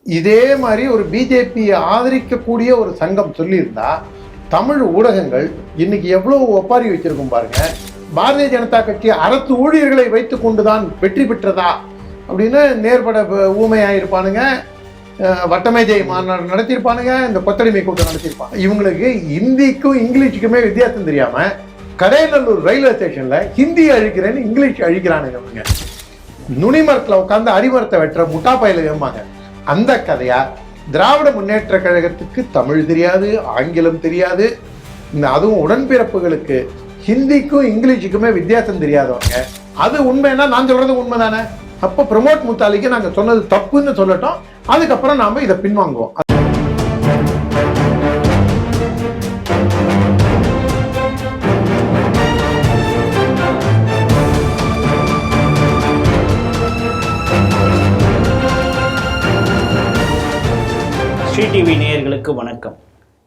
இதே மாதிரி ஒரு பிஜேபியை ஆதரிக்கக்கூடிய ஒரு சங்கம் சொல்லியிருந்தா தமிழ் ஊடகங்கள் இன்னைக்கு எவ்வளவு ஒப்பாரி வச்சிருக்கும் பாருங்க. பாரதிய ஜனதா கட்சி அரசு ஊழியர்களை வைத்து கொண்டுதான் வெற்றி பெற்றதா அப்படின்னு நேர்பட ஊமையாயிருப்பானுங்க. வட்டமேஜை மாநாடு நடத்தியிருப்பானுங்க, இந்த கொத்தடிமை கூட்டம் நடத்தியிருப்பாங்க. இவங்களுக்கு ஹிந்திக்கும் இங்கிலீஷுக்குமே வித்தியாசம் தெரியாம கடையநல்லூர் ரயில்வே ஸ்டேஷன்ல ஹிந்தி அழிக்கிறேன்னு இங்கிலீஷ் அழிக்கிறானுங்க. அவங்க நுனிமரத்தில் உட்காந்து அடிமரத்தை வெட்டுற முட்டா பயில ஏமாங்க. அந்த கதையா திராவிட முன்னேற்ற கழகத்துக்கு தமிழ் தெரியாது, ஆங்கிலம் தெரியாது, அதுவும் உடன்பிறப்புகளுக்கு ஹிந்திக்கும் இங்கிலீஷுக்குமே வித்தியாசம் தெரியாதவங்க. அது உண்மைன்னா நான் சொல்றது உண்மைதானே? அப்போ பிரமோத் முத்தாலிக்கு நாங்க சொன்னது தப்புன்னு சொல்லட்டும், அதுக்கப்புறம் நாம இதை பின்வாங்குவோம். ஸ்ரீ டிவி நேயர்களுக்கு வணக்கம்.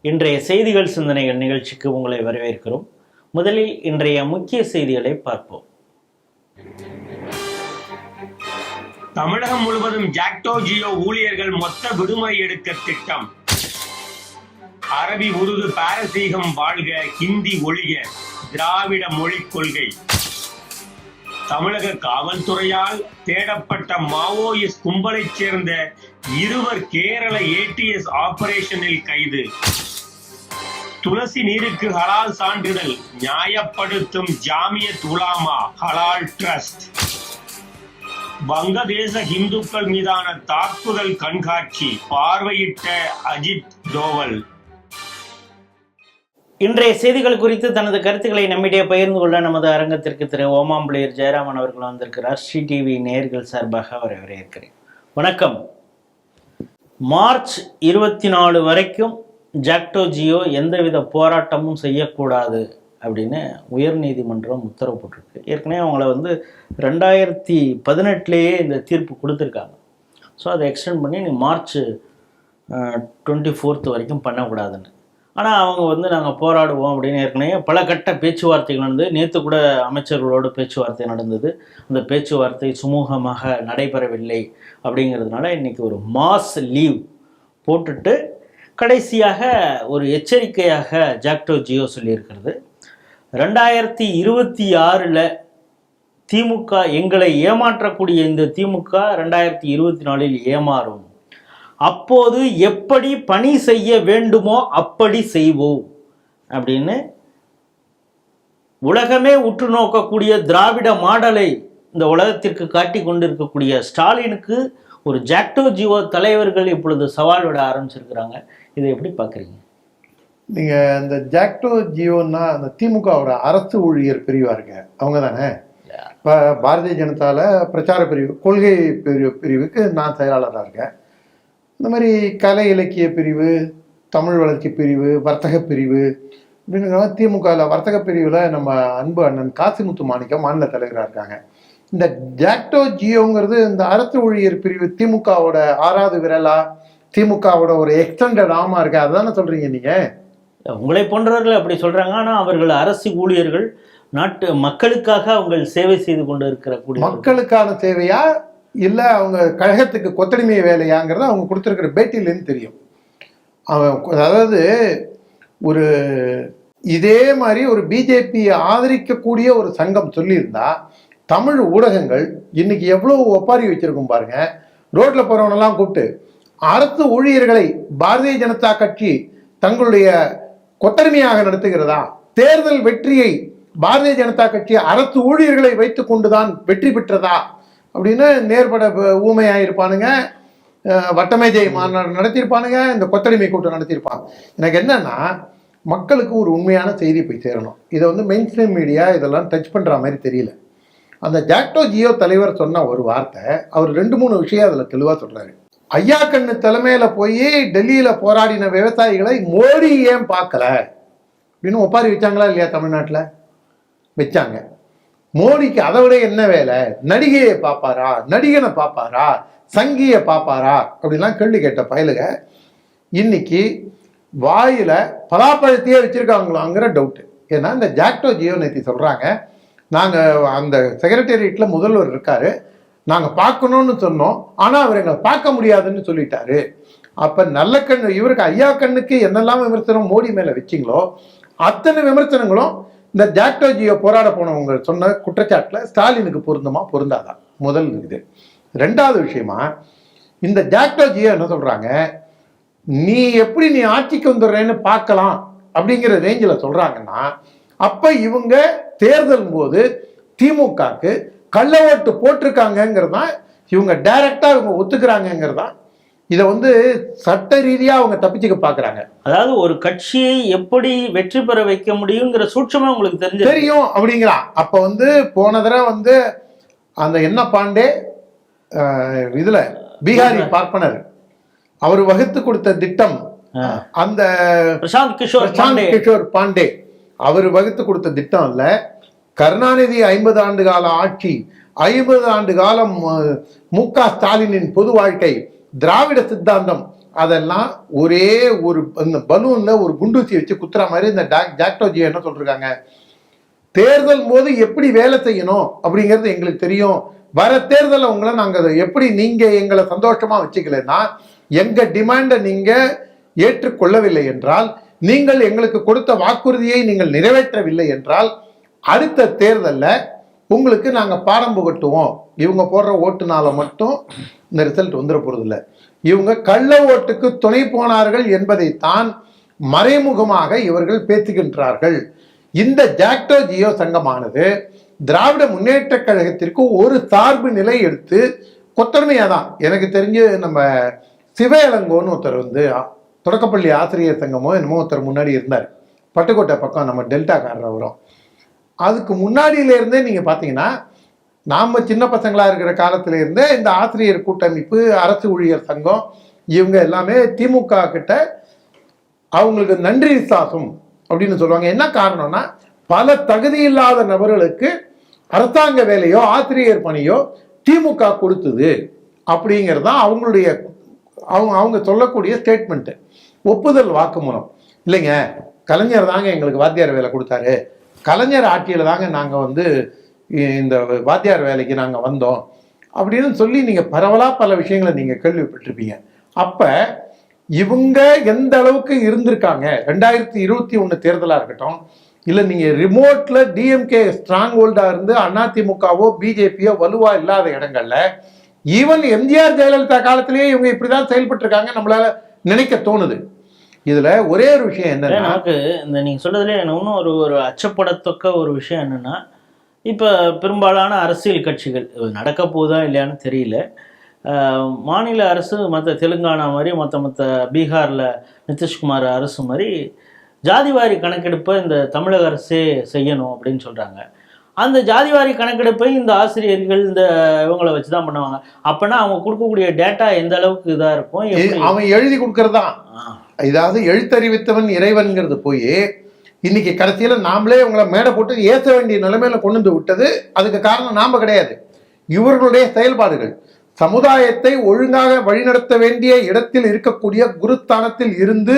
இன்றைய செய்திகள் சிந்தனைகள் நிகழ்ச்சிக்கு உங்களை வரவேற்கிறோம். முதலில் இன்றைய முக்கிய செய்திகளை பார்ப்போம். தமிழகம் முழுவதும் ஜாக்டோ ஜியோ ஊழியர்கள் மொத்த விடுமுறை எடுக்க திட்டம். அரபி, உருது, பாரசீகம் வாழ்க, ஹிந்தி ஒழிக, திராவிட மொழிக் கொள்கை. தமிழக காவல்துறையால் தேடப்பட்ட மாவோயிஸ்ட் கும்பலைச் சேர்ந்த 2 கேரள ஏடிஎஸ் ஆபரேஷனில் கைது. துளசி நீருக்கு ஹலால் சான்றிதழ் நியாயப்படுத்தும் ஜாமியத் உலாமா ஹலால் ட்ரஸ்ட். வங்கதேச இந்துக்கள் மீதான தாக்குதல் கண்காட்சி பார்வையிட்ட அஜித் தோவல். இன்றைய செய்திகள் குறித்து தனது கருத்துக்களை நம்மிடையே பகிர்ந்து கொள்ள நமது அரங்கத்திற்கு திரு ஓமாம்பிள்ளையர் ஜெயராமன் அவர்கள் வந்திருக்கிறார். ஸ்ரீ டிவி நேயர்கள் சார்பாக அவரை வரவேற்கிறேன். வணக்கம். மார்ச் 24 வரைக்கும் ஜாக்டோ ஜியோ எந்தவித போராட்டமும் செய்யக்கூடாது அப்படின்னு உயர்நீதிமன்றம் உத்தரவு போட்டிருக்கு. ஏற்கனவே அவங்கள 2018 இந்த தீர்ப்பு கொடுத்துருக்காங்க. ஸோ அதை எக்ஸ்டெண்ட் பண்ணி நீ மார்ச் 24 வரைக்கும் பண்ணக்கூடாதுன்னு. ஆனால் அவங்க நாங்கள் போராடுவோம் அப்படின்னு ஏற்கனவே பல கட்ட பேச்சுவார்த்தைகள் நடந்தது. நேற்று கூட அமைச்சர்களோடு பேச்சுவார்த்தை நடந்தது. அந்த பேச்சுவார்த்தை சுமூகமாக நடைபெறவில்லை. அப்படிங்கிறதுனால இன்றைக்கி ஒரு மாஸ் லீவ் போட்டுட்டு கடைசியாக ஒரு எச்சரிக்கையாக ஜாக்டோ ஜியோ சொல்லியிருக்கிறது. 2026 திமுக எங்களை ஏமாற்றக்கூடிய இந்த திமுக 2024 ஏமாறும். அப்போது எப்படி பணி செய்ய வேண்டுமோ அப்படி செய்வோம் அப்படின்னு உலகமே உற்று நோக்கக்கூடிய திராவிட மாடலை இந்த உலகத்திற்கு காட்டி கொண்டிருக்கக்கூடிய ஸ்டாலினுக்கு ஒரு ஜாக்டோ ஜியோ தலைவர்கள் இப்பொழுது சவால் விட ஆரம்பிச்சிருக்கிறாங்க. இதை எப்படி பார்க்குறீங்க? நீங்கள் இந்த ஜாக்டோ ஜியோன்னா அந்த திமுகவோட அரசு ஊழியர் பிரிவாக இருக்க அவங்க தானே? இப்போ பாரதிய ஜனதாவில் பிரச்சார பிரிவு, கொள்கை பிரிவுக்கு நான் செயலாளராக இருக்கேன். இந்த மாதிரி கலை இலக்கிய பிரிவு, தமிழ் வளர்ச்சி பிரிவு, வர்த்தக பிரிவு அப்படின்னு திமுகவில் வர்த்தக பிரிவில் நம்ம அன்பு அண்ணன் காசிமுத்து மாணிக்கம் மாநில தலைவராக இருக்காங்க. இந்த ஜாக்டோ ஜியோங்கிறது இந்த அரசு ஊழியர் பிரிவு திமுகவோட 6வது விரலா, திமுகவோட ஒரு எக்ஸ்டெண்டட் ஆமா இருக்கா? அதுதானே சொல்றீங்க நீங்க? உங்களை போன்றவர்கள் அப்படி சொல்றாங்க. ஆனால் அவர்கள் அரசு ஊழியர்கள், நாட்டு மக்களுக்காக அவங்க சேவை செய்து கொண்டு இருக்கிற மக்களுக்கான சேவையா இல்லை அவங்க கழகத்துக்கு கொத்தடிமை வேலையாங்கிறத அவங்க கொடுத்துருக்கிற பேட்டியிலேருந்து தெரியும். அதாவது ஒரு இதே மாதிரி ஒரு பிஜேபியை ஆதரிக்கக்கூடிய ஒரு சங்கம் சொல்லியிருந்தா தமிழ் ஊடகங்கள் இன்னைக்கு எவ்வளவு ஒப்பாரி வச்சிருக்கும் பாருங்க. ரோட்ல போறவனெல்லாம் கூப்பிட்டு அரசு ஊழியர்களை பாரதிய ஜனதா கட்சி தங்களுடைய கொத்தடிமையாக நடத்துகிறதா, தேர்தல் வெற்றியை பாரதிய ஜனதா கட்சி அரசு ஊழியர்களை வைத்து கொண்டுதான் வெற்றி பெற்றதா அப்படின்னு நேர்பட ஊமையாயிருப்பானுங்க. வட்டமேஜை மாநாடு நடத்தியிருப்பானுங்க, இந்த கொத்தடிமை கூட்டம் நடத்தியிருப்பாங்க. எனக்கு என்னன்னா, மக்களுக்கு ஒரு உண்மையான செய்தி போய் சேரணும். இதை மெயின் ஸ்ட்ரீம் மீடியா இதெல்லாம் டச் பண்ணுற மாதிரி தெரியல. அந்த ஜாக்டோ ஜியோ தலைவர் சொன்ன ஒரு வார்த்தை, அவர் 2-3 விஷயம் அதில் தெளிவாக சொல்கிறாரு. ஐயா கண்ணு தலைமையில் போய் டெல்லியில் போராடின விவசாயிகளை மோடி ஏன் பார்க்கல அப்படின்னு ஒப்பாரி வச்சாங்களா இல்லையா? தமிழ்நாட்டில் வச்சாங்க. மோடிக்கு அதை விட என்ன வேலை? நடிகையை பார்ப்பாரா, நடிகனை பார்ப்பாரா, சங்கியை பார்ப்பாரா அப்படிலாம் கேள்வி கேட்ட பயலுக இன்னைக்கு வாயில பலாப்பழத்தையே வச்சிருக்காங்களாங்கிற டவுட்டு. ஏன்னா இந்த ஜாக்டோ ஜியோ நேத்தி சொல்றாங்க, நாங்கள் அந்த செக்ரட்டேரியட்டில் முதல்வர் இருக்காரு, நாங்கள் பார்க்கணும்னு சொன்னோம், ஆனால் அவர் எங்களை பார்க்க முடியாதுன்னு சொல்லிட்டாரு. அப்போ நல்ல கண்ணு இவருக்கு ஐயா கண்ணுக்கு என்னெல்லாம் விமர்சனம் மோடி மேலே வச்சிங்களோ அத்தனை விமர்சனங்களும் இந்த ஜாக்டோ ஜியோ போராட போனவங்க சொன்ன குற்றச்சாட்டில் ஸ்டாலினுக்கு பொருந்துமா பொருந்தாதான் முதல் இது. ரெண்டாவது விஷயமா, இந்த ஜாக்டோ ஜியோ என்ன சொல்கிறாங்க, நீ எப்படி நீ ஆட்சிக்கு வந்துடுறேன்னு பார்க்கலாம் அப்படிங்கிற ரேஞ்சில் சொல்கிறாங்கன்னா, அப்போ இவங்க தேர்தல் போது திமுகக்கு கள்ள ஓட்டு போட்டிருக்காங்கிறது தான் இவங்க டைரக்டாக இவங்க ஒத்துக்கிறாங்கிறது தான். இதை சட்ட ரீதியாக அவங்க தப்பிச்சுக்க பார்க்குறாங்க. அதாவது ஒரு கட்சியை எப்படி வெற்றி பெற வைக்க முடியுங்கிற சூட்சமாக உங்களுக்கு தெரியும் அப்படிங்கிறான். அப்போ போன தடவை அந்த என்ன பாண்டே இதில் பீகாரி பார்ப்பனர் அவர் வகுத்து கொடுத்த திட்டம், அந்த பிரசாந்த் கிஷோர் பாண்டே அவர் வகுத்து கொடுத்த திட்டம் இல்ல, கருணாநிதி 50 ஆண்டு கால ஆட்சி, 50 ஆண்டு காலம் மு.க. ஸ்டாலினின் பொது வாழ்க்கை, திராவிட சித்தாந்தம், அதெல்லாம் ஒரே ஒரு பலூன்ல ஒரு குண்டூசி வச்சு குத்துற மாதிரி இந்த ஜாக்டோஜி என்ன சொல்றாங்க, தேர்தல் போது எப்படி வேலை செய்யணும் அப்படிங்கிறது எங்களுக்கு தெரியும். வர தேர்தலில் உங்களை நாங்கள் எப்படி நீங்க எங்களை சந்தோஷமா வச்சுக்கலன்னா, எங்க டிமாண்டை நீங்க ஏற்றுக்கொள்ளவில்லை என்றால், நீங்கள் எங்களுக்கு கொடுத்த வாக்குறுதியை நீங்கள் நிறைவேற்றவில்லை என்றால், அடுத்த தேர்தலில் உங்களுக்கு நாங்கள் பாடம் புகட்டுவோம். இவங்க போடுற ஓட்டுனால மட்டும் இந்த ரிசல்ட் வந்துட போறதில்ல. இவங்க கள்ள ஓட்டுக்கு துணை போனார்கள் என்பதைத்தான் மறைமுகமாக இவர்கள் பேசுகின்றார்கள். இந்த ஜாக்டோ ஜியோ சங்கமானது திராவிட முன்னேற்ற கழகத்திற்கு ஒரு சார்பு நிலை எடுத்து கொத்தரமையா தான். எனக்கு தெரிஞ்சு நம்ம சிவ இளங்கோன்னு ஒருத்தர் தொடக்கப்பள்ளி ஆசிரியர் சங்கமோ என்னமோ ஒருத்தர் முன்னாடி இருந்தார், பட்டுக்கோட்டை பக்கம், நம்ம டெல்டாக்காரர் வரும். அதுக்கு முன்னாடியிலேருந்தே நீங்கள் பார்த்தீங்கன்னா, நாம் சின்ன பசங்களாக இருக்கிற காலத்திலேருந்தே இந்த ஆசிரியர் கூட்டமைப்பு, அரசு ஊழியர் சங்கம், இவங்க எல்லாமே திமுக கிட்ட அவங்களுக்கு நன்றி விசுவாசம் அப்படின்னு சொல்லுவாங்க. என்ன காரணம்னா, பல தகுதி இல்லாத நபர்களுக்கு அரசாங்க வேலையோ ஆசிரியர் பணியோ திமுக கொடுத்தது அப்படிங்கிறது தான் அவங்களுடைய அவங்க சொல்லக்கூடிய ஸ்டேட்மெண்ட்டு, ஒப்புதல் வாக்குமூலம். இல்லைங்க, கலைஞர் தாங்க எங்களுக்கு வாத்தியார் வேலை கொடுத்தாரு, கலைஞர் ஆட்சியில் தாங்க நாங்கள் இந்த வாத்தியார் வேலைக்கு நாங்கள் வந்தோம் அப்படின்னு சொல்லி நீங்கள் பரவலாக பல விஷயங்களை நீங்கள் கேள்விப்பட்டிருப்பீங்க. அப்போ இவங்க எந்த அளவுக்கு இருந்திருக்காங்க, 2021 தேர்தலாக இருக்கட்டும், இல்லை நீங்கள் ரிமோட்டில் டிஎம்கே ஸ்ட்ராங் ஹோல்டாக இருந்து அதிமுகவோ பிஜேபியோ வலுவாக இல்லாத இடங்கள்ல, ஈவன் எம்ஜிஆர் ஜெயலலிதா காலத்திலேயே இவங்க இப்படிதான் செயல்பட்டு இருக்காங்க நம்மளால நினைக்க தோணுது. இதுல ஒரே ஒரு விஷயம் என்னன்னா, நமக்கு இந்த நீங்க சொல்றதுல இன்னும் ஒரு அச்சப்படத்தக்க ஒரு விஷயம் என்னன்னா, இப்ப பெரும்பாலான அரசியல் கட்சிகள் நடக்க போதா இல்லையான்னு தெரியல, மாநில அரசு மற்ற தெலுங்கானா மாதிரி மற்ற பீகார்ல நிதிஷ்குமார் அரசு மாதிரி ஜாதிவாரி கணக்கெடுப்பை இந்த தமிழக அரசே செய்யணும் அப்படின்னு சொல்றாங்க. அந்த ஜாதிவாரி கணக்கெடுப்பை இந்த ஆசிரியர்கள் இந்த இவங்களை வச்சுதான் பண்ணுவாங்க. அப்பனா அவங்க கொடுக்கக்கூடிய டேட்டா எந்த அளவுக்கு இதா இருக்கும், அவன் எழுதி கொடுக்கறதான். இதாவது எழுத்தறிவித்தவன் இறைவன்கிறது போய் இன்னைக்கு கடைசியில நாமளே உங்களை மேடை போட்டு ஏற்ற வேண்டிய நிலைமையில கொண்டு வந்து விட்டது. அதுக்கு காரணம் நாம கிடையாது, இவர்களுடைய செயல்பாடுகள். சமுதாயத்தை ஒழுங்காக வழிநடத்த வேண்டிய இடத்தில் இருக்கக்கூடிய குருஸ்தானத்தில் இருந்து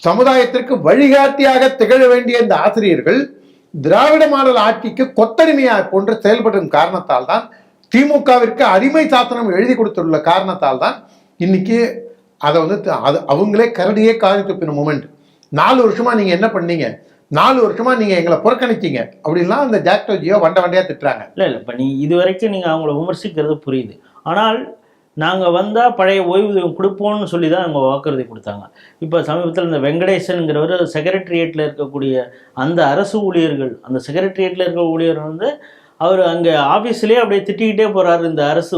சமுதாயத்திற்கு வழிகாட்டியாக திகழ வேண்டிய இந்த ஆசிரியர்கள் திராவிட மாடல் ஆட்சிக்கு கொத்தடிமையாக போன்று செயல்படும் காரணத்தால் தான், திமுகவிற்கு அடிமை சாசனம் எழுதி கொடுத்துள்ள காரணத்தால் தான் இன்னைக்கு அதை அது அவங்களே கரடியே காரி துப்பின மூமெண்ட். 4 வருஷமா நீங்க என்ன பண்ணீங்க, 4 வருஷமா நீங்க எங்களை புறக்கணிச்சீங்க அப்படின்லாம் அந்த ஜாக்டோ ஜியோ வண்டையா திட்டுறாங்க. இல்லை இப்போ நீ இது வரைக்கும் நீங்கள் அவங்கள விமர்சிக்கிறது புரியுது. ஆனால் நாங்கள் வந்தால் பழைய ஓய்வூதியம் கொடுப்போம்னு சொல்லி தான் அவங்க வாக்குறுதி கொடுத்தாங்க. இப்போ சமீபத்தில் இந்த வெங்கடேசனுங்கிறவர் செக்ரட்டரியேட்டில் இருக்கக்கூடிய அந்த அரசு ஊழியர்கள், அந்த செக்ரட்டரியேட்டில் இருக்கிற ஊழியர் அவர் அங்கே ஆஃபீஸ்லேயே அப்படியே திட்டிக்கிட்டே போகிறாரு, இந்த அரசு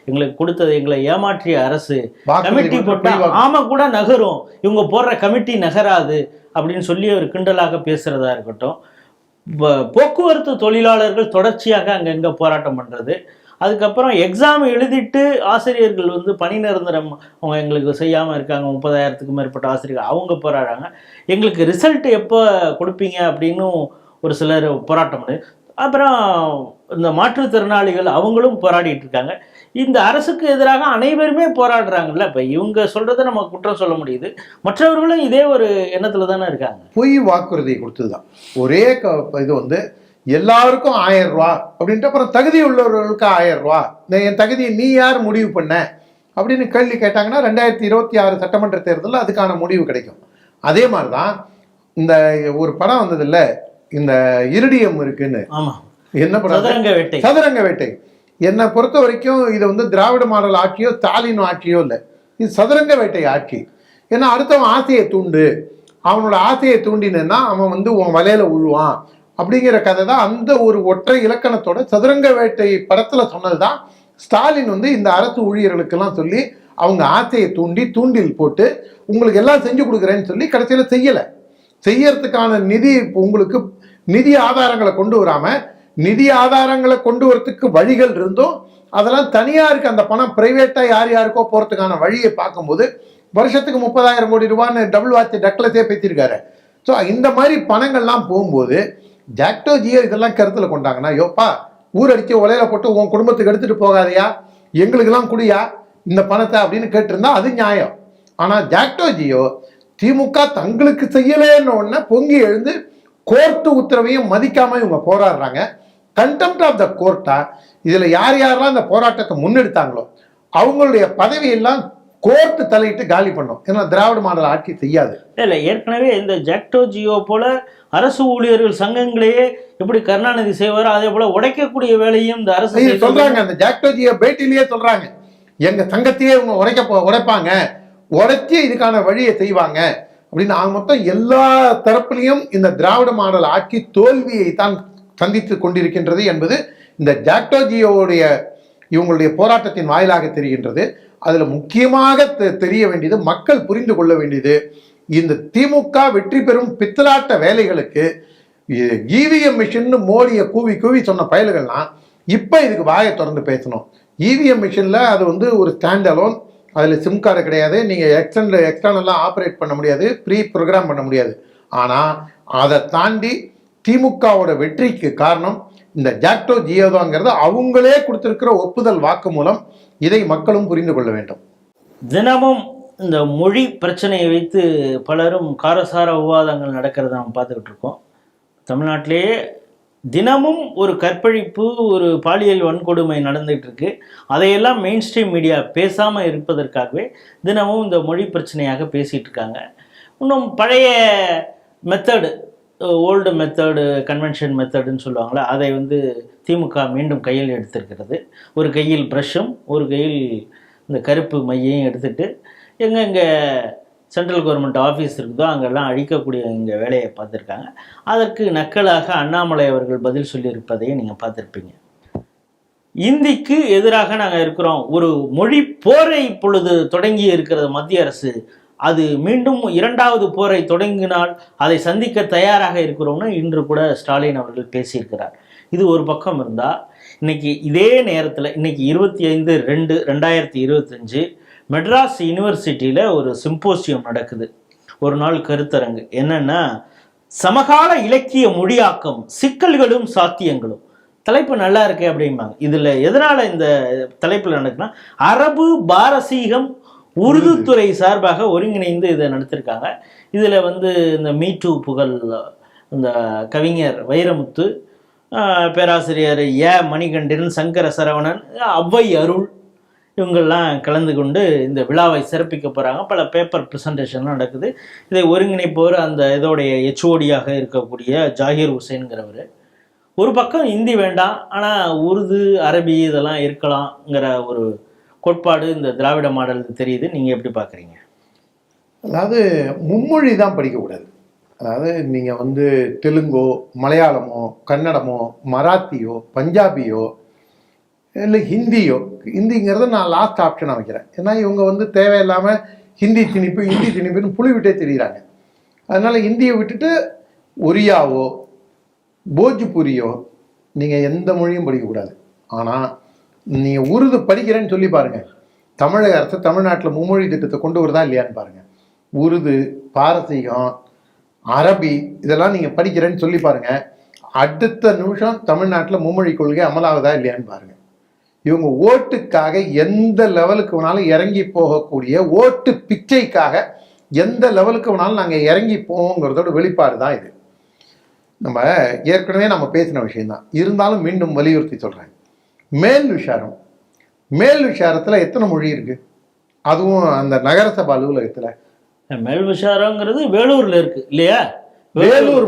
எங்களுக்கு கொடுத்தது எங்களை ஏமாற்றிய அரசு, கமிட்டி போட்டால் ஆமாம் கூட நகரும், இவங்க போடுற கமிட்டி நகராது அப்படின்னு சொல்லி அவர் கிண்டலாக பேசுகிறதா இருக்கட்டும். போக்குவரத்து தொழிலாளர்கள் தொடர்ச்சியாக அங்கங்கே போராட்டம் பண்ணுறது, அதுக்கப்புறம் எக்ஸாம் எழுதிட்டு ஆசிரியர்கள் பணி நிரந்தரம் அவங்க எங்களுக்கு செய்யாமல் இருக்காங்க, 30,000க்கும் மேற்பட்ட ஆசிரியர்கள் அவங்க போராடுறாங்க, எங்களுக்கு ரிசல்ட் எப்போ கொடுப்பீங்க அப்படின்னு ஒரு சிலர் போராட்டம் பண்ணு. அப்புறம் இந்த மாற்றுத்திறனாளிகள் அவங்களும் போராடிட்டு இருக்காங்க. இந்த அரசுக்கு எதிராக அனைவருமே போராடுறாங்கல்ல. இப்போ இவங்க சொல்றதை நம்ம குற்றம் சொல்ல முடியுது, மற்றவர்களும் இதே ஒரு எண்ணத்துல தானே இருக்காங்க. பொய் வாக்குறுதி கொடுத்ததுதான் ஒரே இது எல்லாருக்கும் 1000 ரூபா அப்படின்ட்டு அப்புறம் தகுதி உள்ளவர்களுக்கு 1000 ரூபா, என் தகுதியை நீ யார் முடிவு பண்ண அப்படின்னு கேள்வி கேட்டாங்கன்னா 2026 சட்டமன்ற தேர்தலில் அதுக்கான முடிவு கிடைக்கும். அதே மாதிரி தான் இந்த ஒரு படம் வந்தது இல்லை, இந்த இருடியம் இருக்குன்னு. என்ன படம்? சதுரங்க வேட்டை. என்னை பொறுத்த வரைக்கும் இது வந்து திராவிட மாடல் ஆட்சியோ ஸ்டாலின் ஆட்சியோ இல்லை, இது சதுரங்க வேட்டை ஆட்சி. ஏன்னா அடுத்தவன் ஆசையை தூண்டு, அவனோட ஆசையை தூண்டினா அவன் வந்து உன் வலையில விழுவான் அப்படிங்கிற கதை தான். அந்த ஒரு ஒற்றை இலக்கணத்தோட சதுரங்க வேட்டை படத்துல சொன்னதுதான் ஸ்டாலின் வந்து இந்த அரசு ஊழியர்களுக்கெல்லாம் சொல்லி அவங்க ஆசையை தூண்டில் போட்டு உங்களுக்கு எல்லாம் செஞ்சு கொடுக்குறேன்னு சொல்லி கடைசியில செய்யறதுக்கான நிதி, உங்களுக்கு நிதி ஆதாரங்களை கொண்டு வராம, நிதி ஆதாரங்களை கொண்டு வரத்துக்கு வழிகள் இருந்தும் அதெல்லாம் தனியாருக்கு அந்த பணம் பிரைவேட்டா யார் யாருக்கோ போறதுக்கான வழியை பார்க்கும்போது வருஷத்துக்கு 30,000 கோடி ரூபான்னு டபுள் வாட்ச் டக்லஸே பேசியிருக்காரு. ஸோ இந்த மாதிரி பணங்கள்லாம் போகும்போது ஜாக்டோ ஜியோ இதெல்லாம் கருத்தில் கொண்டாங்கன்னா, யோப்பா ஊரடிச்சு உலையில போட்டு உன் குடும்பத்துக்கு எடுத்துட்டு போகாதையா, எங்களுக்கெல்லாம் குடியா இந்த பணத்தை அப்படின்னு கேட்டிருந்தா அது நியாயம். ஆனால் ஜாக்டோ ஜியோ திமுக தங்களுக்கு செய்யலேன்னு ஒன்று பொங்கி எழுந்து கோர்ட்டு உத்தரவையும் மதிக்காம இவங்க போராடுறாங்க. கண்டெம்ட் ஆஃப் த கோர்ட்டா இதில் யார் யாரெல்லாம் இந்த போராட்டத்தை முன்னெடுத்தாங்களோ அவங்களுடைய பதவியெல்லாம் கோர்ட்டு தலையிட்டு காலி பண்ணோம். ஏன்னா திராவிட மாடல் ஆட்சி செய்யாது. இல்லை, ஏற்கனவே இந்த ஜாக்டோ ஜியோ போல அரசு ஊழியர்கள் சங்கங்களையே எப்படி கருணாநிதி செய்வாரோ அதே போல உடைக்கக்கூடிய வேலையும் இந்த அரசு சொல்றாங்க. அந்த ஜாக்டோ ஜியோ பேட்டிலேயே சொல்றாங்க, எங்க சங்கத்தையே இவங்க உடைப்பாங்க, உடைச்சி இதுக்கான வழியை செய்வாங்க அப்படின்னு. ஆக மொத்தம் எல்லா தரப்புலையும் இந்த திராவிட மாடல் ஆட்சி தோல்வியை தான் சந்தித்து கொண்டிருக்கின்றது என்பது இந்த ஜாக்டோ ஜியோவுடைய இவங்களுடைய போராட்டத்தின் வாயிலாக தெரிகின்றது. அதுல முக்கியமாக தெரிய வேண்டியது, மக்கள் புரிந்து கொள்ள வேண்டியது, இந்த திமுக வெற்றி பெறும் பித்தலாட்ட வேலைகளுக்கு இவிஎம் மிஷின் மோடியை கூவி கூவி சொன்ன பயல்கள்லாம் இப்ப இதுக்கு வாயை திறந்து பேசணும். இவிஎம் மிஷின்ல அது வந்து ஒரு ஸ்டாண்ட் அலோன், அதில் சிம் கார்டு கிடையாது, நீங்கள் எக்ஸ்டர்னல்லாம் ஆப்ரேட் பண்ண முடியாது, ப்ரீ ப்ரோக்ராம் பண்ண முடியாது. ஆனால் அதை தாண்டி திமுகவோட வெற்றிக்கு காரணம் இந்த ஜாக்டோ ஜியோதாங்கிறது அவங்களே கொடுத்திருக்கிற ஒப்புதல் வாக்கு மூலம். இதை மக்களும் புரிந்து கொள்ள வேண்டும். தினமும் இந்த மொழி பிரச்சனையை வைத்து பலரும் காரசார விவாதங்கள் நடக்கிறத நம்ம பார்த்துக்கிட்டு இருக்கோம். தமிழ்நாட்டிலேயே தினமும் ஒரு கற்பழிப்பு, ஒரு பாலியல் வன்கொடுமை நடந்துகிட்டு இருக்கு. அதையெல்லாம் மெயின் ஸ்ட்ரீம் மீடியா பேசாமல் இருப்பதற்காகவே தினமும் இந்த மொழி பிரச்சனையாக பேசிகிட்டு இருக்காங்க. இன்னும் பழைய மெத்தடு, ஓல்டு மெத்தடு, கன்வென்ஷன் மெத்தடுன்னு சொல்லுவாங்களே, அதை வந்து திமுக மீண்டும் கையில் எடுத்திருக்கிறது. ஒரு கையில் ப்ரஷ்ஷும் ஒரு கையில் இந்த கருப்பு மையையும் எடுத்துகிட்டு எங்கெங்கே சென்ட்ரல் கவர்மெண்ட் ஆஃபீஸ் இருக்குதோ அங்கெல்லாம் அழிக்கக்கூடிய இங்கே வேலையை பார்த்துருக்காங்க. அதற்கு நக்கலாக அண்ணாமலை அவர்கள் பதில் சொல்லியிருப்பதையும் நீங்கள் பார்த்துருப்பீங்க. இந்திக்கு எதிராக நாங்கள் இருக்கிறோம், ஒரு மொழி போரை இப்பொழுது தொடங்கி இருக்கிறது மத்திய அரசு, அது மீண்டும் 2வது போரை தொடங்கினால் அதை சந்திக்க தயாராக இருக்கிறோம்னு இன்று கூட ஸ்டாலின் அவர்கள் பேசியிருக்கிறார். இது ஒரு பக்கம் இருந்தால், இன்னைக்கு இதே நேரத்தில் இன்னைக்கு 25/2/2025 மெட்ராஸ் யூனிவர்சிட்டியில் ஒரு சிம்போசியம் நடக்குது, ஒரு நாள் கருத்தரங்கு. என்னன்னா, சமகால இலக்கிய மொழியாக்கம், சிக்கல்களும் சாத்தியங்களும். தலைப்பு நல்லா இருக்கு அப்படிம்பாங்க. இதில் எதனால் இந்த தலைப்பில் நடக்குன்னா, அரபு பாரசீகம் உருது துறை சார்பாக ஒருங்கிணைந்து இதை நடத்திருக்காங்க. இதில் வந்து இந்த மீட்டு புகழ், இந்த கவிஞர் வைரமுத்து, பேராசிரியர் மணிகண்டன், சங்கர சரவணன், அவ்வை அருள், இவங்கெல்லாம் கலந்து கொண்டு இந்த விழாவை சிறப்பிக்க போகிறாங்க. பல பேப்பர் ப்ரெசன்டேஷன்லாம் நடக்குது. இதை ஒருங்கிணைப்பவர் அந்த இதோடைய HOD-யாக இருக்கக்கூடிய ஜாகிர் ஹுசைன்கிறவர். ஒரு பக்கம் இந்தி வேண்டாம், ஆனால் உருது, அரபி இதெல்லாம் இருக்கலாம்ங்கிற ஒரு கோட்பாடு இந்த திராவிட மாடல் தெரியுது. நீங்கள் எப்படி பார்க்குறீங்க? அதாவது மும்மொழி தான் படிக்கக்கூடாது. அதாவது நீங்கள் வந்து தெலுங்கோ, மலையாளமோ, கன்னடமோ, மராத்தியோ, பஞ்சாபியோ, இல்லை ஹிந்தியோ, ஹிந்திங்கிறத நான் லாஸ்ட் ஆப்ஷனாக வைக்கிறேன். ஏன்னா இவங்க வந்து தேவையில்லாமல் ஹிந்தி திணிப்புன்னு புளி விட்டே தெரியுறாங்க. அதனால் ஹிந்தியை விட்டுட்டு ஒரியாவோ போஜ்புரியோ நீங்கள் எந்த மொழியும் படிக்கக்கூடாது. ஆனால் நீங்கள் உருது படிக்கிறேன்னு சொல்லி பாருங்கள், தமிழக அரசு தமிழ்நாட்டில் மும்மொழி திட்டத்தை கொண்டு வருதா இல்லையான்னு பாருங்கள். உருது, பாரசீகம், அரபி இதெல்லாம் நீங்கள் படிக்கிறேன்னு சொல்லி பாருங்கள், அடுத்த நிமிஷம் தமிழ்நாட்டில் மும்மொழி கொள்கை அமலாகுதா இல்லையான்னு பாருங்கள். இவங்க ஓட்டுக்காக எந்த லெவலுக்கு வேணாலும் இறங்கி போகக்கூடிய, ஓட்டு பிச்சைக்காக எந்த லெவலுக்கு வேணாலும் நாங்கள் இறங்கி போவோங்கிறதோட வெளிப்பாடு தான் இது. நம்ம ஏற்கனவே நம்ம பேசின விஷயம்தான், இருந்தாலும் மீண்டும் வலியுறுத்தி சொல்கிறேன். மேல் விசாரம், மேல் விசாரத்தில் எத்தனை மொழி இருக்கு? அதுவும் அந்த நகரசபை அலுவலகத்தில். மேல் விசாரங்கிறது வேலூர்ல இருக்கு இல்லையா? வேலூர்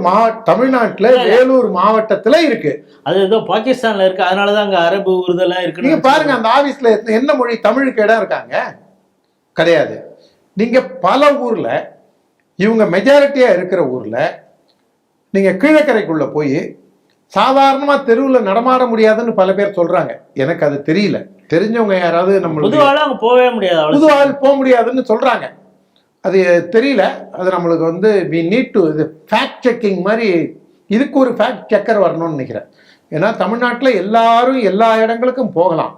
தமிழ்நாட்டுல வேலூர் மாவட்டத்துல இருக்கு. அது ஏதோ பாகிஸ்தான்ல இருக்கு, அதனாலதான் அங்க அரபு உருதெல்லாம் இருக்கு. நீங்க பாருங்க அந்த ஆபீஸ்ல என்ன மொழி, தமிழுக்கு இடம் இருக்காங்க கிடையாது. நீங்க பல ஊர்ல இவங்க மெஜாரிட்டியா இருக்கிற ஊர்ல நீங்க கீழக்கரைக்குள்ள போய் சாதாரணமா தெருவில் நடமாட முடியாதுன்னு பல பேர் சொல்றாங்க. எனக்கு அது தெரியல, தெரிஞ்சவங்க யாராவது நம்ம புதுவாள் அங்க போகவே முடியாது, புதுவாள் போக முடியாதுன்னு சொல்றாங்க. அது தெரியல, அது நம்மளுக்கு வந்து வி நீட் டு இது ஃபேக்ட் செக்கிங் மாதிரி இதுக்கு ஒரு ஃபேக்ட் செக்கர் வரணும்னு நினைக்கிறேன். ஏன்னா தமிழ்நாட்டில் எல்லாரும் எல்லா இடங்களுக்கும் போகலாம்.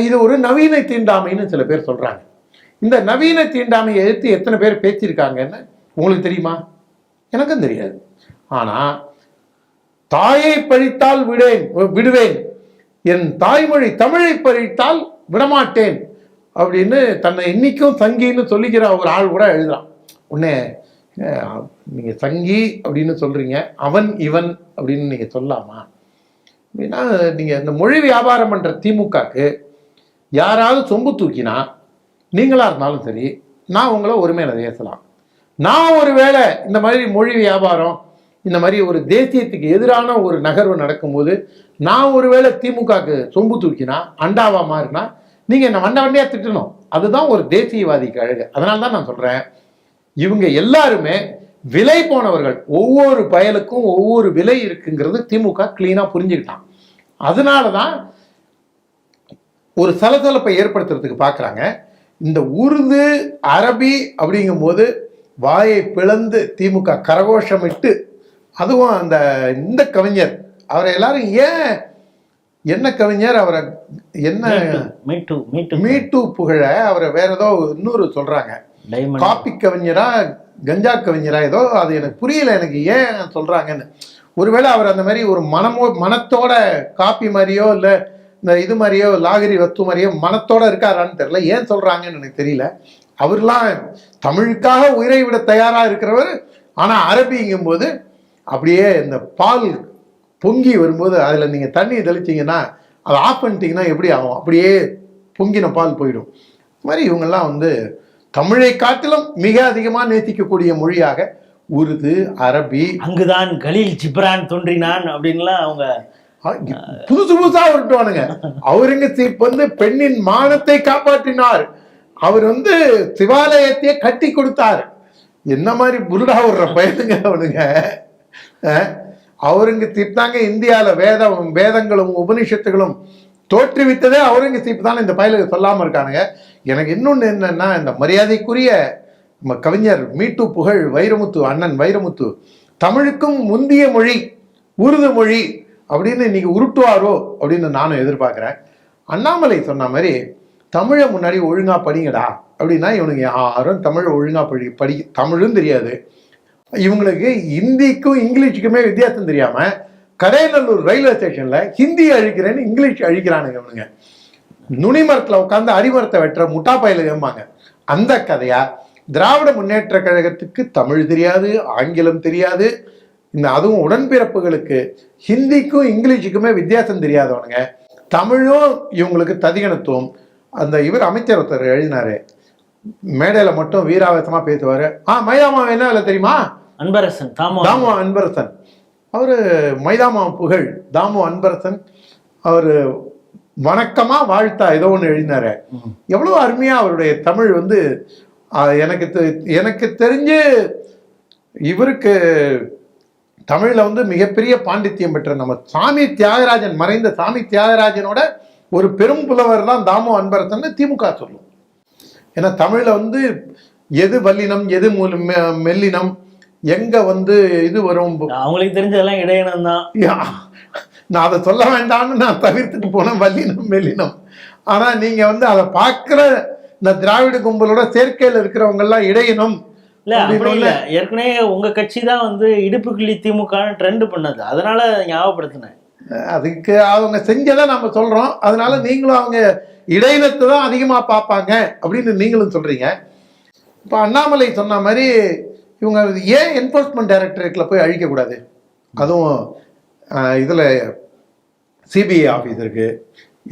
இது ஒரு நவீன தீண்டாமைன்னு சில பேர் சொல்கிறாங்க. இந்த நவீன தீண்டாமையை எதிர்த்து எத்தனை பேர் பேசியிருக்காங்கன்னு உங்களுக்கு தெரியுமா? எனக்கும் தெரியாது. ஆனால் தாயை பழித்தால் விடுவேன், என் தாய்மொழி தமிழை பழித்தால் விடமாட்டேன் அப்படின்னு தன்னை இன்னைக்கும் சங்கின்னு சொல்லிக்கிற ஒரு ஆள் கூட எழுதுறான். உடனே நீங்கள் சங்கி அப்படின்னு சொல்கிறீங்க, அவன் இவன் அப்படின்னு நீங்கள் சொல்லலாமா அப்படின்னா, நீங்கள் இந்த மொழி வியாபாரம் பண்ணுற திமுகக்கு யாராவது சொம்பு தூக்கினா நீங்களாக இருந்தாலும் சரி, நான் உங்களை ஒருமையில பேசலாம். நான் ஒரு வேளை இந்த மாதிரி மொழி வியாபாரம், இந்த மாதிரி ஒரு தேசியத்துக்கு எதிரான ஒரு நகர்வு நடக்கும்போது நான் ஒரு வேளை திமுகக்கு சொம்பு தூக்கினா, அண்டாவா மாறினா, நீங்கள் என்ன வண்டியாக திட்டணும். அதுதான் ஒரு தேசியவாதிக்கு அழகு. அதனால தான் நான் சொல்கிறேன், இவங்க எல்லாருமே விலை போனவர்கள். ஒவ்வொரு பயலுக்கும் ஒவ்வொரு விலை இருக்குங்கிறது திமுக கிளீனாக புரிஞ்சுக்கிட்டான். அதனால தான் ஒரு சலசலப்பை ஏற்படுத்துறதுக்கு பார்க்குறாங்க. இந்த உருது அரபி அப்படிங்கும் போது வாயை பிளந்து திமுக கரகோஷமிட்டு, அதுவும் அந்த இந்த கவிஞர் அவரை எல்லாரும் ஏன் என்ன கவிஞர் அவரை என்ன மீட்டு புகழ அவரை வேற ஏதோ இன்னொரு சொல்றாங்க, காப்பி கவிஞரா கஞ்சா கவிஞரா ஏதோ, அது எனக்கு புரியல, எனக்கு ஏன் சொல்றாங்கன்னு. ஒருவேளை அவர் அந்த மாதிரி ஒரு மனத்தோட காப்பி மாதிரியோ இல்லை இந்த இது மாதிரியோ லாகிரி வஸ்து மாதிரியோ மனத்தோட இருக்காரான்னு தெரியல, ஏன் சொல்றாங்கன்னு எனக்கு தெரியல. அவர்லாம் தமிழுக்காக உயிரை விட தயாரா இருக்கிறவர். ஆனா அரபிங்கும் போது அப்படியே இந்த பால் பொங்கி வரும்போது அதில் நீங்கள் தண்ணி தெளிச்சிங்கன்னா அதை ஆஃப் பண்ணிட்டீங்கன்னா எப்படி ஆகும், அப்படியே பொங்கின பால் போயிடும். இது மாதிரி இவங்கெல்லாம் வந்து தமிழை காட்டிலும் மிக அதிகமாக நேசிக்கக்கூடிய மொழியாக உருது அரபி. அங்குதான் கலீல் ஜிப்ரான் தோன்றினான் அப்படின்லாம் அவங்க புதுசா விட்டுவானுங்க. அவுரங்கசீப் வந்து பெண்ணின் மானத்தை காப்பாற்றினார், அவர் வந்து சிவாலயத்தையே கட்டி கொடுத்தார். என்ன மாதிரி புருடா விடுற பயிலுங்க அவனுங்க. அவுரங்கசீப் தாங்க இந்தியாவில் வேதங்களும் உபனிஷத்துகளும் தோற்றுவித்ததே அவுரங்கசீப் தான். இந்த பயிலுக்கு சொல்லாமல் இருக்கானுங்க. எனக்கு இன்னொன்று என்னன்னா, இந்த மரியாதைக்குரிய நம்ம கவிஞர் மீட்டு புகழ் வைரமுத்து, அண்ணன் வைரமுத்து, தமிழுக்கும் முந்திய மொழி உருது மொழி அப்படின்னு இன்னைக்கு உருட்டுவாரோ அப்படின்னு நானும் எதிர்பார்க்குறேன். அண்ணாமலை சொன்ன மாதிரி தமிழை முன்னாடி ஒழுங்கா படிங்கடா அப்படின்னா, இவனுங்க யாரும் தமிழை ஒழுங்கா படி தமிழும் தெரியாது இவங்களுக்கு. ஹிந்திக்கும் இங்கிலீஷுக்குமே வித்தியாசம் தெரியாம கடையநல்லூர் ரயில்வே ஸ்டேஷன்ல ஹிந்தி அழிக்கிறேன்னு இங்கிலீஷ் அழிக்கிறானுங்க இவனுங்க. நுனிமரத்தில் உட்காந்து அடிமரத்தை வெட்டுற முட்டா பயில ஏம்பாங்க. அந்த கதையா திராவிட முன்னேற்ற கழகத்துக்கு தமிழ் தெரியாது, ஆங்கிலம் தெரியாது. இந்த அதுவும் உடன்பிறப்புகளுக்கு ஹிந்திக்கும் இங்கிலீஷுக்குமே வித்தியாசம் தெரியாதவனுங்க. தமிழும் இவங்களுக்கு ததிகணத்துவம். அந்த இவர் அமைச்சர் ஒருத்தர் எழுதினாரு, மேடையில் மட்டும் வீராவேசமா பேசுவாரு. மைதாமா என்ன வேலை தெரியுமா? அன்பரசன், தாமோ அன்பரசன். அவரு மைதாமா புகழ் தாமோ அன்பரசன். அவரு வணக்கமா வாழ்த்தா ஏதோ ஒன்று எழுதினாரு. எவ்வளவு அருமையா அவருடைய தமிழ் வந்து எனக்கு தெரிஞ்சு இவருக்கு தமிழில் வந்து மிகப்பெரிய பாண்டித்யம் பெற்ற நம்ம சாமி தியாகராஜன், மறைந்த சாமி தியாகராஜனோட ஒரு பெரும் புலவர் தான் தாமோ அன்பரசன் திமுக சொல்லும். ஏன்னா தமிழில் வந்து எது வல்லினம் எது மெல்லினம் எங்க வந்து இது வரும் அவங்களுக்கு தெரிஞ்சதெல்லாம் இடையினம் தான். நான் அதை சொல்ல வேண்டாம்னு நான் தவிர்த்துட்டு போனேன், வல்லினம் மெல்லினம். ஆனா நீங்க வந்து அதை பார்க்குற இந்த திராவிட கும்பலோட சேர்க்கையில் இருக்கிறவங்க எல்லாம் இடையினம் இல்ல, அப்படி இல்ல. ஏற்கனவே உங்க கட்சி தான் வந்து இடுப்பு கிள்ளி திமுக ட்ரெண்ட் பண்ணது, அதனால ஞாபகப்படுத்தினேன். அதுக்கு அவங்க செஞ்சதை நம்ம சொல்றோம். அதனால நீங்களும் அவங்க இடையினத்தை தான் அதிகமா பார்ப்பாங்க அப்படின்னு நீங்களும் சொல்றீங்க. இப்போ அண்ணாமலை சொன்ன மாதிரி இவங்க ஏன் என்ஃபோர்ஸ்மெண்ட் டைரக்டரேட்ல போய் அழிக்கக்கூடாது? அதுவும் இதில் சிபிஐ ஆஃபீஸ் இருக்குது,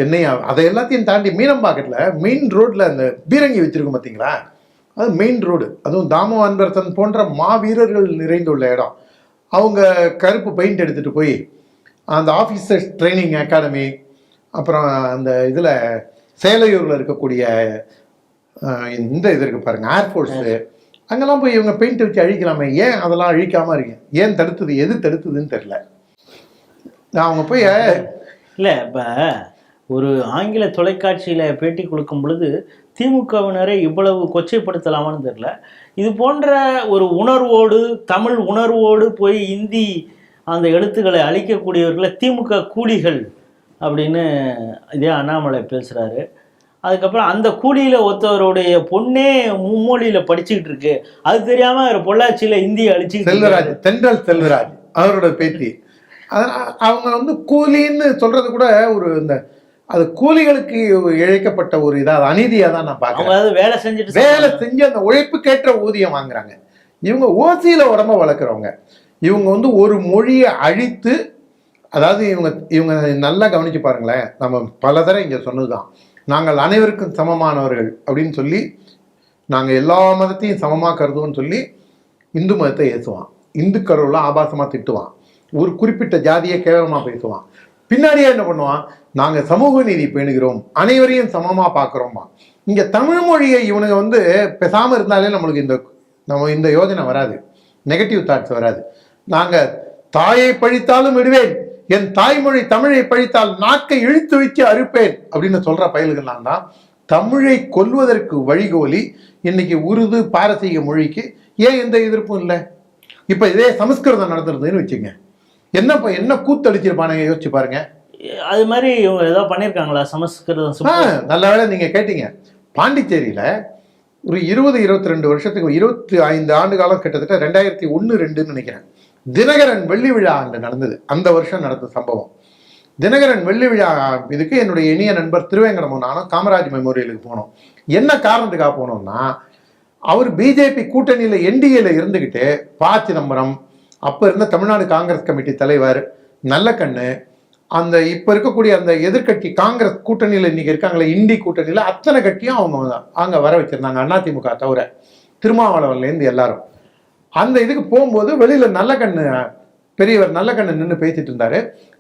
என்ஐஏ, அதை எல்லாத்தையும் தாண்டி மீனம்பாக்கத்தில் மெயின் ரோட்டில் அந்த பீரங்கி வச்சுருக்கோம் பார்த்தீங்களா, அது மெயின் ரோடு. அதுவும் தாமோ அன்பரசன் போன்ற மாவீரர்கள் நிறைந்துள்ள இடம். அவங்க கருப்பு பெயிண்ட் எடுத்துகிட்டு போய் அந்த ஆஃபீஸர்ஸ் ட்ரைனிங் அகாடமி, அப்புறம் அந்த இதில் சேலையூரில் இருக்கக்கூடிய இந்த இது இருக்குது பாருங்கள், ஏர்ஃபோர்ஸு, அங்கெல்லாம் போய் இவங்க பெயிண்ட் வச்சு அழிக்கலாமே, ஏன் அதெல்லாம் அழிக்காமல் இருக்கீங்க? ஏன் தடுத்தது, எது தடுத்ததுன்னு தெரில. அவங்க போய் இல்லை, இப்போ ஒரு ஆங்கில தொலைக்காட்சியில் பேட்டி கொடுக்கும் பொழுது திமுகவினரை இவ்வளவு கொச்சைப்படுத்தலாமான்னு தெரில. இது போன்ற ஒரு உணர்வோடு, தமிழ் உணர்வோடு போய் இந்தி அந்த எழுத்துக்களை அழிக்கக்கூடியவர்களை திமுக கூலிகள் அப்படின்னு இதே அண்ணாமலை பேசுகிறாரு. அதுக்கப்புறம் அந்த கூலியில் ஒருத்தவருடைய பொண்ணே மும்மொழியில் படிச்சுக்கிட்டு இருக்கு, அது தெரியாமல் பொள்ளாச்சியில் இந்தியை அழிச்சு செல்வராஜ், தென்றல் செல்வராஜ் அவரோட பேட்டி. அவங்க வந்து கூலின்னு சொல்றது கூட ஒரு இந்த அது கூலிகளுக்கு இழைக்கப்பட்ட ஒரு இதாக அநீதியாக தான் நான் பார்க்குறேன். வேலை செஞ்சு அந்த உழைப்புக்கேற்ற ஊதியம் வாங்குறாங்க. இவங்க ஓசியில் உடம்ப வளர்க்குறவங்க. இவங்க வந்து ஒரு மொழியை அழித்து, அதாவது இவங்க நல்லா கவனிச்சு பாருங்களேன், நம்ம பல தடவை இங்கே சொன்னதுதான், நாங்கள் அனைவருக்கும் சமமானவர்கள் அப்படின்னு சொல்லி, நாங்கள் எல்லா மதத்தையும் சமமாக கருதுவோம்னு சொல்லி இந்து மதத்தை ஏசுவான், இந்து கடவுளை ஆபாசமாக திட்டுவான், ஒரு குறிப்பிட்ட ஜாதியை கேவலமாக பேசுவான். பின்னாடியே என்ன பண்ணுவான், நாங்கள் சமூக நீதி பேணுகிறோம், அனைவரையும் சமமாக பார்க்குறோமா. இங்கே தமிழ் மொழியை இவனுங்க வந்து பேசாமல் இருந்தாலே நம்மளுக்கு இந்த யோஜனை வராது, நெகட்டிவ் தாட்ஸ் வராது. நாங்கள் தாயை பழித்தாலும் விடுவேன், என் தாய்மொழி தமிழை பழித்தால் நாக்கை இழுத்து வச்சு அறுப்பேன் அப்படின்னு சொல்கிற பயல்கள்லாம் தான் தமிழை கொல்வதற்கு வழிகோலி இன்னைக்கு உருது பாரசீக மொழிக்கு ஏன் எந்த எதிர்ப்பும் இல்லை. இப்போ இதே சமஸ்கிருதம் நடத்துறதுன்னு வச்சுங்க, என்ன கூத்தடிச்சிருப்பானுங்க யோசிச்சு பாருங்க. அது மாதிரி இவங்க ஏதோ பண்ணியிருக்காங்களா சமஸ்கிருதம்? நல்ல வேளை நீங்க கேட்டீங்க. பாண்டிச்சேரியில ஒரு 20-22 வருஷத்துக்கு 25 ஆண்டு காலம், கிட்டத்தட்ட 2001-2 நினைக்கிறேன், தினகரன் வெள்ளி விழா ஆண்டு நடந்தது. அந்த வருஷம் நடந்த சம்பவம். தினகரன் வெள்ளி விழா இதுக்கு என்னுடைய இனிய நண்பர் திருவேங்கடமும் நானும் காமராஜ் மெமோரியலுக்கு போனோம். என்ன காரணத்துக்காக போனோம்னா, அவர் பிஜேபி கூட்டணியில் என்டிஏல இருந்துக்கிட்டு ப. சிதம்பரம், அப்போ இருந்த தமிழ்நாடு காங்கிரஸ் கமிட்டி தலைவர் நல்லக்கண்ணு, அந்த இப்போ இருக்கக்கூடிய அந்த எதிர்கட்சி காங்கிரஸ் கூட்டணியில் இன்னைக்கு இருக்காங்களே இண்டி கூட்டணியில் அத்தனை கட்சியும் அவங்க அங்கே வர வச்சுருந்தாங்க, அதிமுக தவிர, திருமாவளவன்லேருந்து எல்லாரும். அந்த இதுக்கு போகும்போது வெளியில் நல்லக்கண்ணு, பெரியவர் நல்லக்கண்ணு நின்று பேசிட்டு இருந்தார்.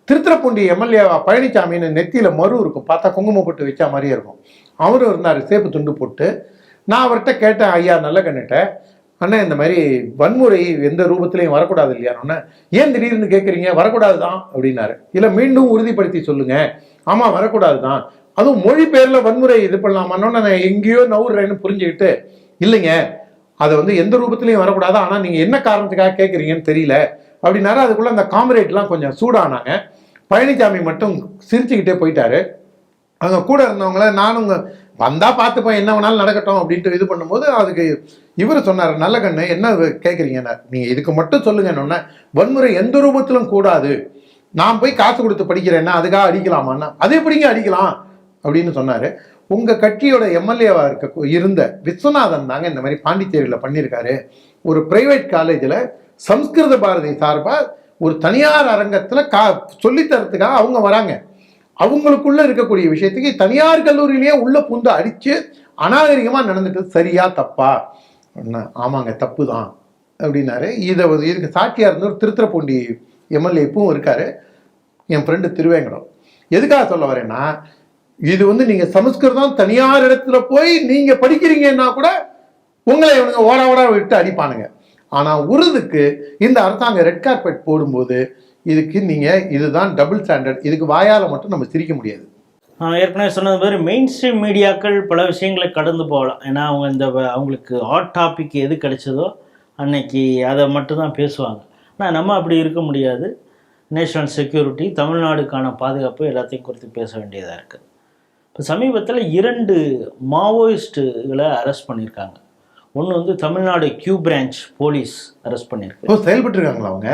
திருத்துறைப்பூண்டி எம்எல்ஏ பழனிசாமின்னு நெத்தியில் மறு இருக்கும், பார்த்தா குங்குமம் போட்டு வச்சா மாதிரியே இருக்கும், அவரும் இருந்தார் சேப்பு துண்டு போட்டு. நான் அவர்கிட்ட கேட்டேன், ஐயா நல்லக்கண்ணிட்ட, அண்ணா இந்த மாதிரி வன்முறை எந்த ரூபத்திலையும் வரக்கூடாது இல்லையான்னு. ஏன் திடீர்னு கேட்குறீங்க? வரக்கூடாது தான் அப்படின்னாரு. இல்லை மீண்டும் உறுதிப்படுத்தி சொல்லுங்க. ஆமாம் வரக்கூடாது தான், அதுவும் மொழி பேரில் வன்முறை இது பண்ணலாமான்னு நான் எங்கேயோ நவுறேன்னு புரிஞ்சுக்கிட்டு, இல்லைங்க அதை வந்து எந்த ரூபத்திலையும் வரக்கூடாது, ஆனால் நீங்கள் என்ன காரணத்துக்காக கேட்குறீங்கன்னு தெரியல அப்படின்னாரு. அதுக்குள்ளே அந்த காம்ரேட்லாம் கொஞ்சம் சூடானாங்க. பழனிசாமி மட்டும் சிரிச்சுக்கிட்டே போயிட்டாரு. அங்கே கூட இருந்தவங்கள நானும் வந்தால் பார்த்துப்போம், என்ன வேணாலும் நடக்கட்டும் அப்படின்ட்டு இது பண்ணும்போது அதுக்கு இவர் சொன்னார், நல்லக்கண்ணு என்ன கேட்குறீங்கன்னா, நீங்கள் இதுக்கு மட்டும் சொல்லுங்கன்னு. வன்முறை எந்த ரூபத்திலும் கூடாது, நான் போய் காசு கொடுத்து படிக்கிறேன்னா அதுக்காக அடிக்கலாமான்னா, அது எப்படிங்க அடிக்கலாம் அப்படின்னு சொன்னார். உங்கள் கட்சியோட எம்எல்ஏவாக இருந்த விஸ்வநாதன் தாங்க இந்த மாதிரி பாண்டிச்சேரியில் பண்ணியிருக்காரு. ஒரு பிரைவேட் காலேஜில் சம்ஸ்கிருத பாரதி சார்பாக ஒரு தனியார் அரங்கத்தில் சொல்லித்தரத்துக்காக அவங்க வராங்க. அவங்களுக்குள்ள இருக்கக்கூடிய விஷயத்துக்கு தனியார் கல்லூரியிலேயே உள்ள புந்து அடிச்சு அநாகரிகமாக நடந்துட்டு சரியா தப்பா? ஆமாங்க தப்பு தான் அப்படின்னாரு. இதுக்கு சாட்சியாக இருந்த ஒரு திருத்துறைப்பூண்டி எம்எல்ஏ இப்பவும் இருக்காரு, என் ஃப்ரெண்டு திருவேங்கடம். எதுக்காக சொல்ல வரேன்னா, இது வந்து நீங்க சமஸ்கிருதம் தனியார் இடத்துல போய் நீங்க படிக்கிறீங்கன்னா கூட உங்களை இவனுங்க ஓட விட்டு அடிப்பானுங்க. ஆனா உருதுக்கு இந்த அரசாங்கம் ரெட் கார்பெட் போடும்போது இதுக்கு நீங்கள் இதுதான் டபுள் ஸ்டாண்டர்ட், இதுக்கு வாயால் மட்டும் நம்ம சிரிக்க முடியாது. ஏற்கனவே சொன்னது மாதிரி மெயின் ஸ்ட்ரீம் மீடியாக்கள் பல விஷயங்களை கடந்து போகலாம். ஏன்னா அவங்களுக்கு ஹாட் டாபிக் எது கிடைச்சதோ அன்னைக்கு அதை மட்டும்தான் பேசுவாங்க. ஆனால் நம்ம அப்படி இருக்க முடியாது. நேஷனல் செக்யூரிட்டி, தமிழ்நாடுக்கான பாதுகாப்பு எல்லாத்தையும் குறித்து பேச வேண்டியதாக இருக்குது. இப்போ சமீபத்தில் 2 மாவோயிஸ்ட்டுகளை அரெஸ்ட் பண்ணியிருக்காங்க. ஒன்று வந்து Tamil Nadu Q branch police arrest பண்ணியிருக்கு. செயல்பட்டு இருக்காங்களா அவங்க?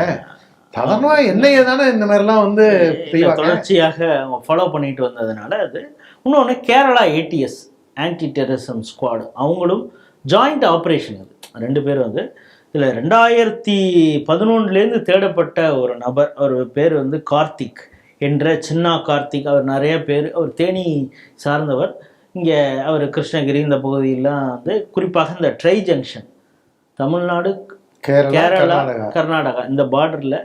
சாதாரணமாக என்னையே தானே இந்த மாதிரிலாம் வந்து தொடர்ச்சியாக அவங்க ஃபாலோ பண்ணிட்டு வந்ததுனால அது. இன்னொன்று Kerala ATS anti terrorism squad, அவங்களும் ஜாயிண்ட் ஆப்ரேஷன். அது 2 பேரும் வந்து இதில் 2011 தேடப்பட்ட ஒரு நபர், அவர் பேர் வந்து கார்த்திக் என்ற சின்னா கார்த்திக். அவர் நிறைய பேர், அவர் தேனி சார்ந்தவர். இங்கே அவர் கிருஷ்ணகிரி இந்த பகுதியெல்லாம் வந்து குறிப்பாக இந்த ட்ரை ஜங்ஷன், தமிழ்நாடு கேரளா கர்நாடகா இந்த பார்டரில்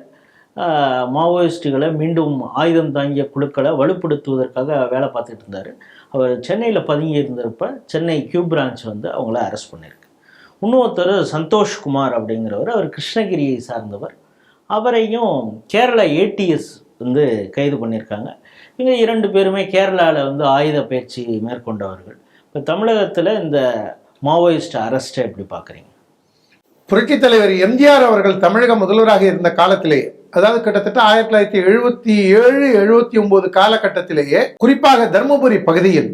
மாவோயிஸ்டுகளை மீண்டும் ஆயுதம் தாங்கிய குழுக்களை வலுப்படுத்துவதற்காக வேலை பார்த்துட்டு இருந்தார். அவர் சென்னையில் பதுங்கி இருந்தப்ப சென்னை கியூ பிரான்ச் வந்து அவங்கள அரெஸ்ட் பண்ணியிருக்கு. இன்னொருத்தர் சந்தோஷ்குமார் அப்படிங்கிறவர், அவர் கிருஷ்ணகிரியை சார்ந்தவர். அவரையும் கேரளா ஏடிஎஸ் வந்து கைது பண்ணியிருக்காங்க. இவங்க 2 பேருமே கேரளாவில் வந்து ஆயுத பயிற்சி மேற்கொண்டவர்கள். இப்போ தமிழகத்தில் இந்த மாவோயிஸ்ட் அரெஸ்ட்டை எப்படி பார்க்குறீங்க? புரட்சித் தலைவர் எம்ஜிஆர் அவர்கள் தமிழக முதல்வராக இருந்த காலத்திலேயே, அதாவது கிட்டத்தட்ட 1977-79 காலகட்டத்திலேயே, குறிப்பாக தருமபுரி பகுதியில்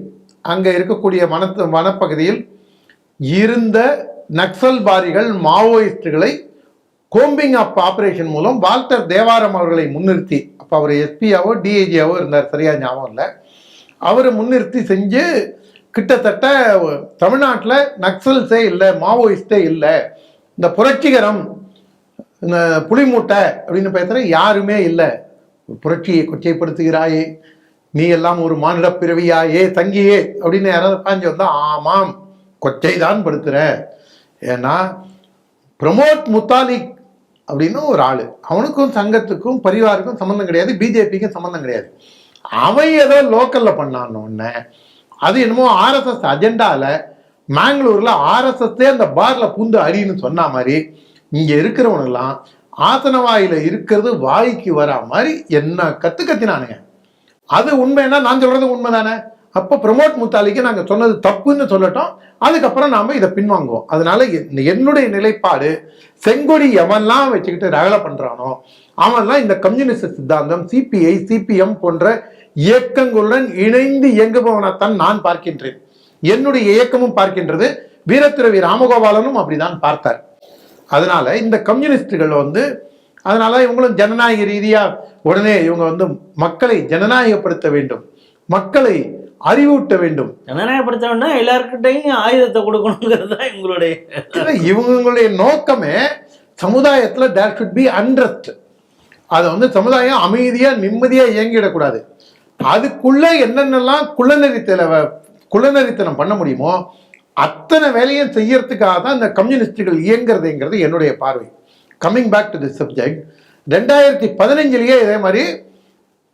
அங்கே இருக்கக்கூடிய வனப்பகுதியில் இருந்த நக்சல்பாரிகள் மாவோயிஸ்டுகளை கோம்பிங் அப் ஆபரேஷன் மூலம் வால்டர் தேவாரம் அவர்களை முன்னிறுத்தி, அப்போ அவர் எஸ்பியாவோ டிஐஜியாவோ இருந்தார், சரியா ஞாபகம் இல்லை, அவரை முன்னிறுத்தி செஞ்சு கிட்டத்தட்ட தமிழ்நாட்டில் நக்சல்ஸே இல்லை, மாவோயிஸ்டே இல்லை, இந்த புரட்சிகரம் இந்த புலிமூட்டை அப்படின்னு பேசுகிற யாருமே இல்லை, புரட்சியை கொச்சைப்படுத்துகிறாயே, நீ எல்லாம் ஒரு மானிட பிறவியாயே தங்கியே அப்படின்னு யாராவது பாஞ்சு வந்தால் ஆமாம் கொச்சை தான் படுத்துகிற. ஏன்னா பிரமோத் முத்தாலிக் அப்படின்னு ஒரு ஆள், அவனுக்கும் சங்கத்துக்கும் பரிவாருக்கும் சம்மந்தம் கிடையாது, பிஜேபிக்கும் சம்மந்தம் கிடையாது. அவன் ஏதோ லோக்கலில் பண்ணான்னு அது என்னமோ ஆர்எஸ்எஸ் அஜெண்டாவில் மேங்களூரில் ஆர்எஸ்எஸ்ஸே அந்த பாரில் பூந்து அடின்னு சொன்ன மாதிரி இங்கே இருக்கிறவனெல்லாம் ஆசனவாயில் இருக்கிறது வாய்க்கு வரா மாதிரி என்ன கத்தினானுங்க. அது உண்மைன்னா நான் சொல்கிறது உண்மை தானே. அப்போ பிரமோத் முத்தாலிக்கு நாங்கள் சொன்னது தப்புன்னு சொல்லட்டோம், அதுக்கப்புறம் நாம் இதை பின்வாங்குவோம். அதனால என்னுடைய நிலைப்பாடு, செங்கொடி எவன்லாம் வச்சுக்கிட்டு ரகலை பண்ணுறானோ அவன்லாம் இந்த கம்யூனிஸ்ட் சித்தாந்தம், சிபிஐ சிபிஎம் போன்ற இயக்கங்களுடன் இணைந்து இயங்குபவனைத்தான் நான் பார்க்கின்றேன். என்னுடைய இயக்கமும் பார்க்கின்றது, வீரத்துறவி ராமகோபாலனும் அப்படிதான் பார்த்தார். அதனால இந்த கம்யூனிஸ்டுகள் வந்து, அதனால இவங்களும் ஜனநாயக ரீதியா உடனே இவங்க வந்து மக்களை ஜனநாயகப்படுத்த வேண்டும், மக்களை அறிவூட்ட வேண்டும். ஜனநாயகப்படுத்த வேண்டும், எல்லாருக்கிட்டையும் ஆயுதத்தை கொடுக்கணுங்கிறது தான் இவங்களுடைய நோக்கமே சமுதாயத்துல தேர் ஷுட் பி அன்ரெஸ்ட். அதை வந்து சமுதாயம் அமைதியா நிம்மதியா இயங்கிடக்கூடாது. அதுக்குள்ள என்னென்னலாம் குள்ளநெறித்தனம் பண்ண முடியுமோ அத்தனை வேலையும் செய்யறதுக்காக தான் இந்த கம்யூனிஸ்டுகள் இயங்குறதுங்கிறது என்னுடைய பார்வை. Coming back to the subject, 2015 இதே மாதிரி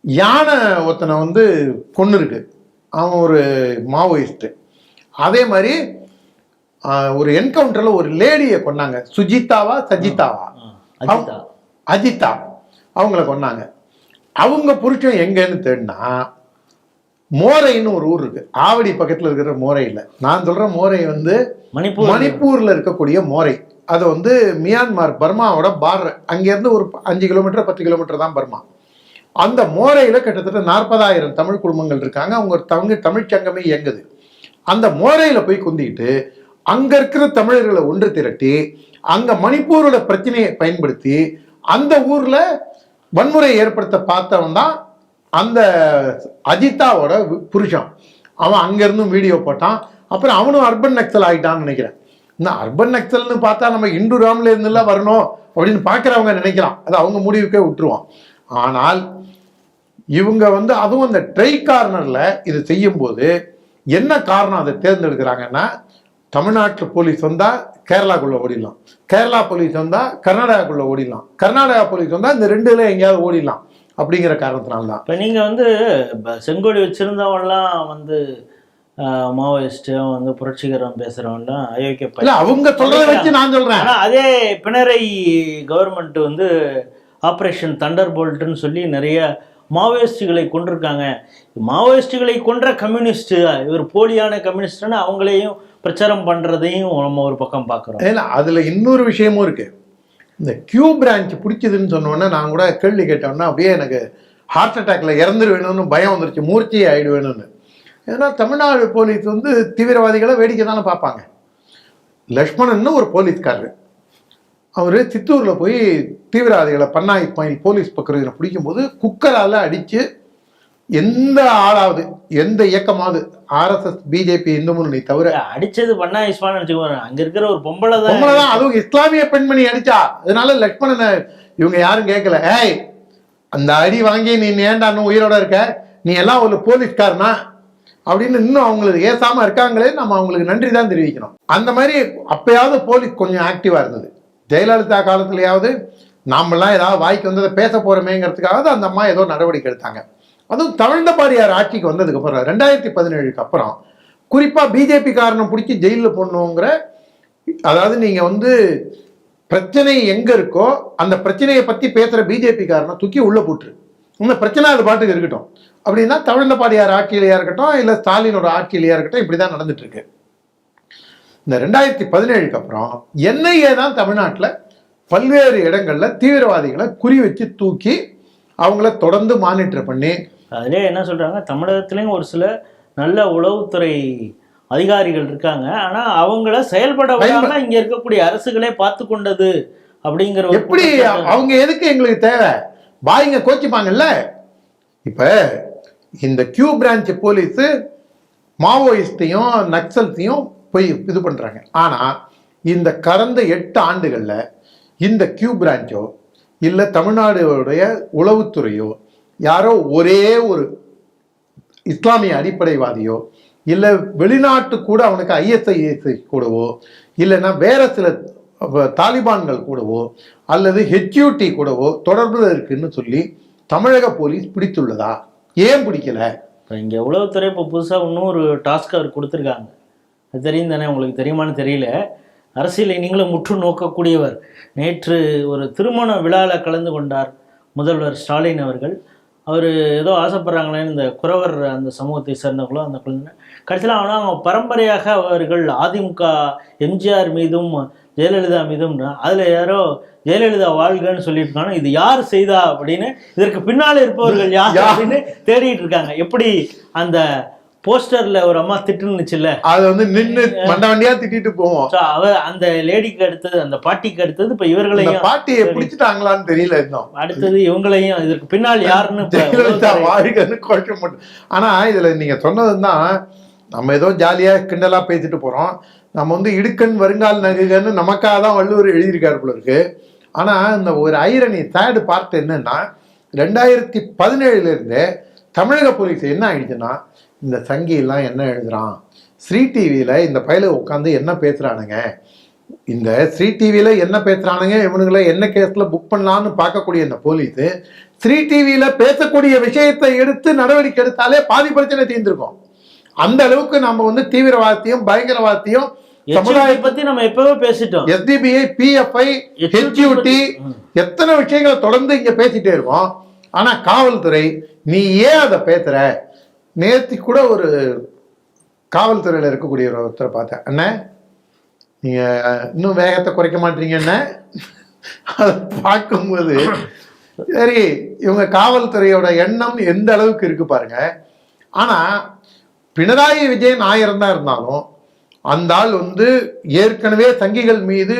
யானை ஒருத்தனை வந்து கொண்டு இருக்கு, அவன் ஒரு மாவோயிஸ்ட். அதே மாதிரி ஒரு என்கவுண்டரில் ஒரு லேடியை கொண்டாங்க, சஜிதாவா அஜிதா, அவங்கள கொண்டாங்க. அவங்க புருஷன் எங்கன்னு தேடினா மோரைன்னு ஒரு ஊர் இருக்கு, ஆவடி பக்கத்தில் இருக்கிற மோரை இல்லை, நான் சொல்ற மோரை வந்து மணிப்பூர்ல இருக்கக்கூடிய மோரை. அது வந்து மியான்மர் பர்மாவோட பார்டர், அங்கேருந்து ஒரு 5 கிலோமீட்டர் 10 கிலோமீட்டர் தான் பர்மா. அந்த மோரையில் கிட்டத்தட்ட 40,000 தமிழ் குடும்பங்கள் இருக்காங்க. அவங்க தமிழ்ச்சங்கமே இயங்குது. அந்த மோரையில் போய் குந்திக்கிட்டு அங்க இருக்கிற தமிழர்களை ஒன்று திரட்டி அங்க மணிப்பூரோட பிரச்சனையை பயன்படுத்தி அந்த ஊர்ல வன்முறை ஏற்படுத்த பார்த்தவன் தான் அந்த அஜிதாவோட புருஷன். அவன் அங்கிருந்தும் வீடியோ போட்டான். அப்புறம் அவனும் அர்பன் நக்சல் ஆகிட்டான்னு நினைக்கிறேன். இந்த அர்பன் நக்சல்னு பார்த்தா நம்ம இந்து ராம்ல இருந்துலாம் வரணும் அப்படின்னு பார்க்குறவங்க நினைக்கலாம், அது அவங்க முடிவுக்கே விட்டுருவான். ஆனால் இவங்க வந்து அதுவும் அந்த ட்ரை கார்னர்ல இது செய்யும்போது என்ன காரணம் அதை தேர்ந்தெடுக்கிறாங்கன்னா, தமிழ்நாட்டு போலீஸ் வந்தா கேரளாக்குள்ள ஓடிடலாம், கேரளா போலீஸ் வந்தா கர்நாடகாக்குள்ள ஓடிடலாம், கர்நாடகா போலீஸ் வந்தா இந்த 2ல எங்கேயாவது ஓடிடலாம் அப்படிங்கிற காரணத்தினால்தான். இப்போ நீங்க வந்து செங்கோடி வச்சிருந்தவன்லாம் வந்து மாவோயிஸ்டும் வந்து புரட்சிகரம் பேசுறவன்லாம் அயோக்கிய அவங்க சொல்றதை வச்சு நான் சொல்றேன். ஆனால் அதே பினராயி கவர்மெண்ட் வந்து ஆப்ரேஷன் தண்டர் போல்ட்னு சொல்லி நிறைய மாவோயிஸ்டுகளை கொண்டிருக்காங்க. மாவோயிஸ்டுகளை கொன்ற கம்யூனிஸ்ட், இவர் போலியான கம்யூனிஸ்ட்னு அவங்களையும் பிரச்சாரம் பண்றதையும் நம்ம ஒரு பக்கம் பார்க்குறோம். ஏன்னா அதுல இன்னொரு விஷயமும் இருக்கு. இந்த கியூ பிரான்ச் பிடிச்சதுன்னு சொன்னோன்னே நான் கூட கேள்வி கேட்டோன்னா அப்படியே எனக்கு ஹார்ட் அட்டாக்ல இறந்துருவேணும்னு பயம் வந்துருச்சு, மூர்ச்சி ஆயிடுவேணும்னு. ஏன்னா தமிழ்நாடு போலீஸ் வந்து தீவிரவாதிகளை வேடிக்கை தானே பார்ப்பாங்க. லக்ஷ்மணன் ஒரு போலீஸ்காரரு, அவர் சித்தூரில் போய் தீவிரவாதிகளை பன்னாய் பாயில் போலீஸ் பக்கம் பிடிக்கும்போது குக்கரால் அடித்து எந்த ஆளாவது எந்த இயக்கமாவது RSS பிஜேபி இந்து முன்னணி தவிர அடிச்சது பண்ணா இஸ்மான் நினைச்சுக்கோங்க, அங்க இருக்கிற ஒரு பொம்பளை தான், அதுவும் இஸ்லாமிய பெண்மணி அடிச்சா. அதனால லட்சுமணனை இவங்க யாரும் கேட்கல, ஏய் அந்த அடி வாங்கி நீ ஏன்டா இன்னும் உயிரோட இருக்க, நீ எல்லாம் ஒரு போலீஸ்காரனா அப்படின்னு இன்னும் அவங்களுக்கு ஏசாம இருக்காங்களே, நம்ம அவங்களுக்கு நன்றி தான் தெரிவிக்கணும். அந்த மாதிரி அப்பயாவது போலீஸ் கொஞ்சம் ஆக்டிவா இருந்தது. ஜெயலலிதா காலத்திலேயாவது நாமெல்லாம் ஏதாவது வாய்க்கு வந்ததை பேச போறோமேங்கிறதுக்காக அந்த அம்மா ஏதோ நடவடிக்கை எடுத்தாங்க. அதுவும் தவழ்ந்தபாடியார் ஆட்சிக்கு வந்ததுக்கு அப்புறம் 2017க்கு அப்புறம் குறிப்பா பிஜேபி காரணம் பிடிச்சி ஜெயிலில் போடணுங்கிற, அதாவது நீங்க வந்து பிரச்சனை எங்க இருக்கோ அந்த பிரச்சனையை பத்தி பேசுற பிஜேபி காரணம் தூக்கி உள்ள போட்டுரு, இந்த பிரச்சனை அது பாட்டுக்கு இருக்கட்டும் அப்படின்னா தவழ்ந்தபாடியார் ஆட்சியிலையா இருக்கட்டும் இல்ல ஸ்டாலினோட ஆட்சியிலையா இருக்கட்டும் இப்படிதான் நடந்துட்டு இருக்கு. இந்த 2017க்கு அப்புறம் NIA தான் தமிழ்நாட்டில் பல்வேறு இடங்கள்ல தீவிரவாதிகளை குறி வச்சு தூக்கி அவங்கள தொடர்ந்து மானிட்டர் பண்ணி, அதிலே என்ன சொல்றாங்க, தமிழகத்திலையும் ஒரு சில நல்ல உளவுத்துறை அதிகாரிகள் இருக்காங்க, ஆனா அவங்கள செயல்பட விடாம இங்க இருக்கக்கூடிய அரசுகளே பார்த்து கொண்டது அப்படிங்கிற. எப்படி அவங்க எதுக்கு எங்களுக்கு தேவை, பாய்ங்க கோச்சிப்பாங்கல்ல. இப்ப இந்த கியூ பிரான்ச் போலீஸ் மாவோயிஸ்டையும் நக்சல்ஸையும் போய் இது பண்றாங்க. ஆனா இந்த கடந்த 8 ஆண்டுகள்ல இந்த கியூ பிரான்ச்சோ இல்ல தமிழ்நாடுடைய உளவுத்துறையோ யாரோ ஒரே ஒரு இஸ்லாமிய அடிப்படைவாதியோ இல்ல வெளிநாட்டு கூட அவனுக்கு ISIS கூடவோ இல்லைன்னா வேற சில தாலிபான்கள் கூடவோ அல்லது HUT கூடவோ தொடர்புல இருக்குன்னு சொல்லி தமிழக போலீஸ் பிடித்துள்ளதா? ஏன் பிடிக்கல? இங்க உளவுத்துறை இப்போ புதுசா இன்னொரு டாஸ்க் அவர் கொடுத்துருக்காங்க, அது தெரியும் தானே, உங்களுக்கு தெரியுமான்னு தெரியல. அரசியலை நீங்களும் முற்று நோக்கக்கூடியவர். நேற்று ஒரு திருமண விழாவில் கலந்து கொண்டார் முதல்வர் ஸ்டாலின் அவர்கள். அவர் ஏதோ ஆசைப்படுறாங்களேன்னு இந்த குறவர் அந்த சமூகத்தை சேர்ந்தவங்களோ அந்த குழந்தை கடைசியில் ஆனால் அவங்க பரம்பரையாக அவர்கள் அதிமுக எம்ஜிஆர் மீதும் ஜெயலலிதா மீதும், அதில் யாரோ ஜெயலலிதா வாழ்கன்னு சொல்லியிருக்காங்க. இது யார் செய்தா அப்படின்னு, இதற்கு பின்னால் இருப்பவர்கள் யார் அப்படின்னு தேடிட்டு இருக்காங்க. எப்படி அந்த போஸ்டர்ல ஒரு அம்மா திட்டுனுச்சுல்ல, அது வந்து நின்று மண்ட வண்டியா திட்டிட்டு போவோம். அவ அந்த லேடிக்கு அடுத்தது அந்த பாட்டிக்கு அடுத்தது இப்ப இவர்களையும் பாட்டியை பிடிச்சிட்டாங்களான்னு தெரியல. இன்னும் அடுத்தது இவங்களையும் இதற்கு பின்னால் யாருன்னு வாழ்கன்னு குறைக்க மாட்டோம். ஆனா இதுல நீங்க சொன்னதுதான், நம்ம ஏதோ ஜாலியா கிண்டலா பேசிட்டு போறோம். நம்ம வந்து இடுக்கண் வருங்கால் நகுகன்னு நமக்காக தான் வள்ளுவர் எழுதியிருக்காரு போல இருக்கு. ஆனா இந்த ஒரு ஐரணி சேடு பார்ட் என்னன்னா, 2017 இருந்து தமிழக போலீஸ் என்ன ஆயிடுச்சுன்னா, இந்த சங்கிலாம் என்ன எழுதுறான், ஸ்ரீ டிவியில இந்த பையில உட்காந்து என்ன பேசுறானுங்க, இந்த ஸ்ரீ டிவியில என்ன பேசுறானுங்க, இவனுங்களை என்ன கேஸ்ல புக் பண்ணலான்னு பார்க்கக்கூடிய இந்த போலீஸ் ஸ்ரீ டிவியில பேசக்கூடிய விஷயத்தை எடுத்து நடவடிக்கை எடுத்தாலே பாதி பிரச்சனை தீர்ந்திருக்கும். அந்த அளவுக்கு நம்ம வந்து தீவிரவாதத்தையும் பயங்கரவாதத்தையும் சமுதாயத்தை பத்தி நம்ம எப்பவே பேசிட்டோம். SDBI, PFI, HUT எத்தனை விஷயங்களை தொடர்ந்து இங்க பேசிட்டே இருக்கோம். ஆனா காவல்துறை நீ ஏன் அதை பேசுற? நேற்று கூட ஒரு காவல்துறையில இருக்கக்கூடிய ஒருத்தரை பார்த்தேன், அண்ணே நீங்க இன்னும் வேகத்தை குறைக்க மாட்டீங்க என்ன, அதை பார்க்கும்போது சரி இவங்க காவல்துறையோட எண்ணம் எந்த அளவுக்கு இருக்கு பாருங்க. ஆனா பினராயி விஜயன் 1000 தான் இருந்தாலும் அந்த ஆள் வந்து ஏற்கனவே சங்கிகள் மீது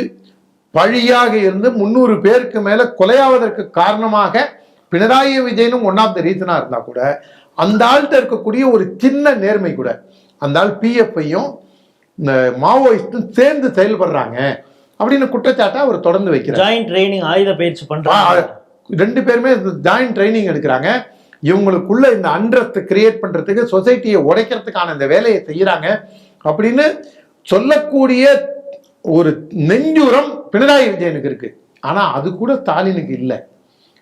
பழியாக இருந்து 300 பேருக்கு மேல கொலையாவதற்கு காரணமாக பினராயி விஜயனும் ஒன் ஆஃப் த ரீசனா இருந்தா கூட அந்த ஆள்கிட்ட இருக்கக்கூடிய ஒரு சின்ன நேர்மை கூட, அந்த ஆள் PFஐயும் இந்த மாவோயிஸ்டும் சேர்ந்து செயல்படுறாங்க அப்படின்னு குற்றச்சாட்டை அவர் தொடர்ந்து வைக்கிறார். ஜாயிண்ட் ட்ரைனிங் ஆயுத பயிற்சி பண்றாங்க, 2 பேருமே ஜாயிண்ட் ட்ரைனிங் எடுக்கிறாங்க. இவங்களுக்குள்ள இந்த அண்ட்ரஸ்ட் கிரியேட் பண்றதுக்கு, சொசைட்டியை உடைக்கிறதுக்கான இந்த வேலையை செய்யறாங்க அப்படின்னு சொல்லக்கூடிய ஒரு நெஞ்சுரம் பினராயி விஜயனுக்கு இருக்கு. ஆனா அது கூட ஸ்டாலினுக்கு இல்லை.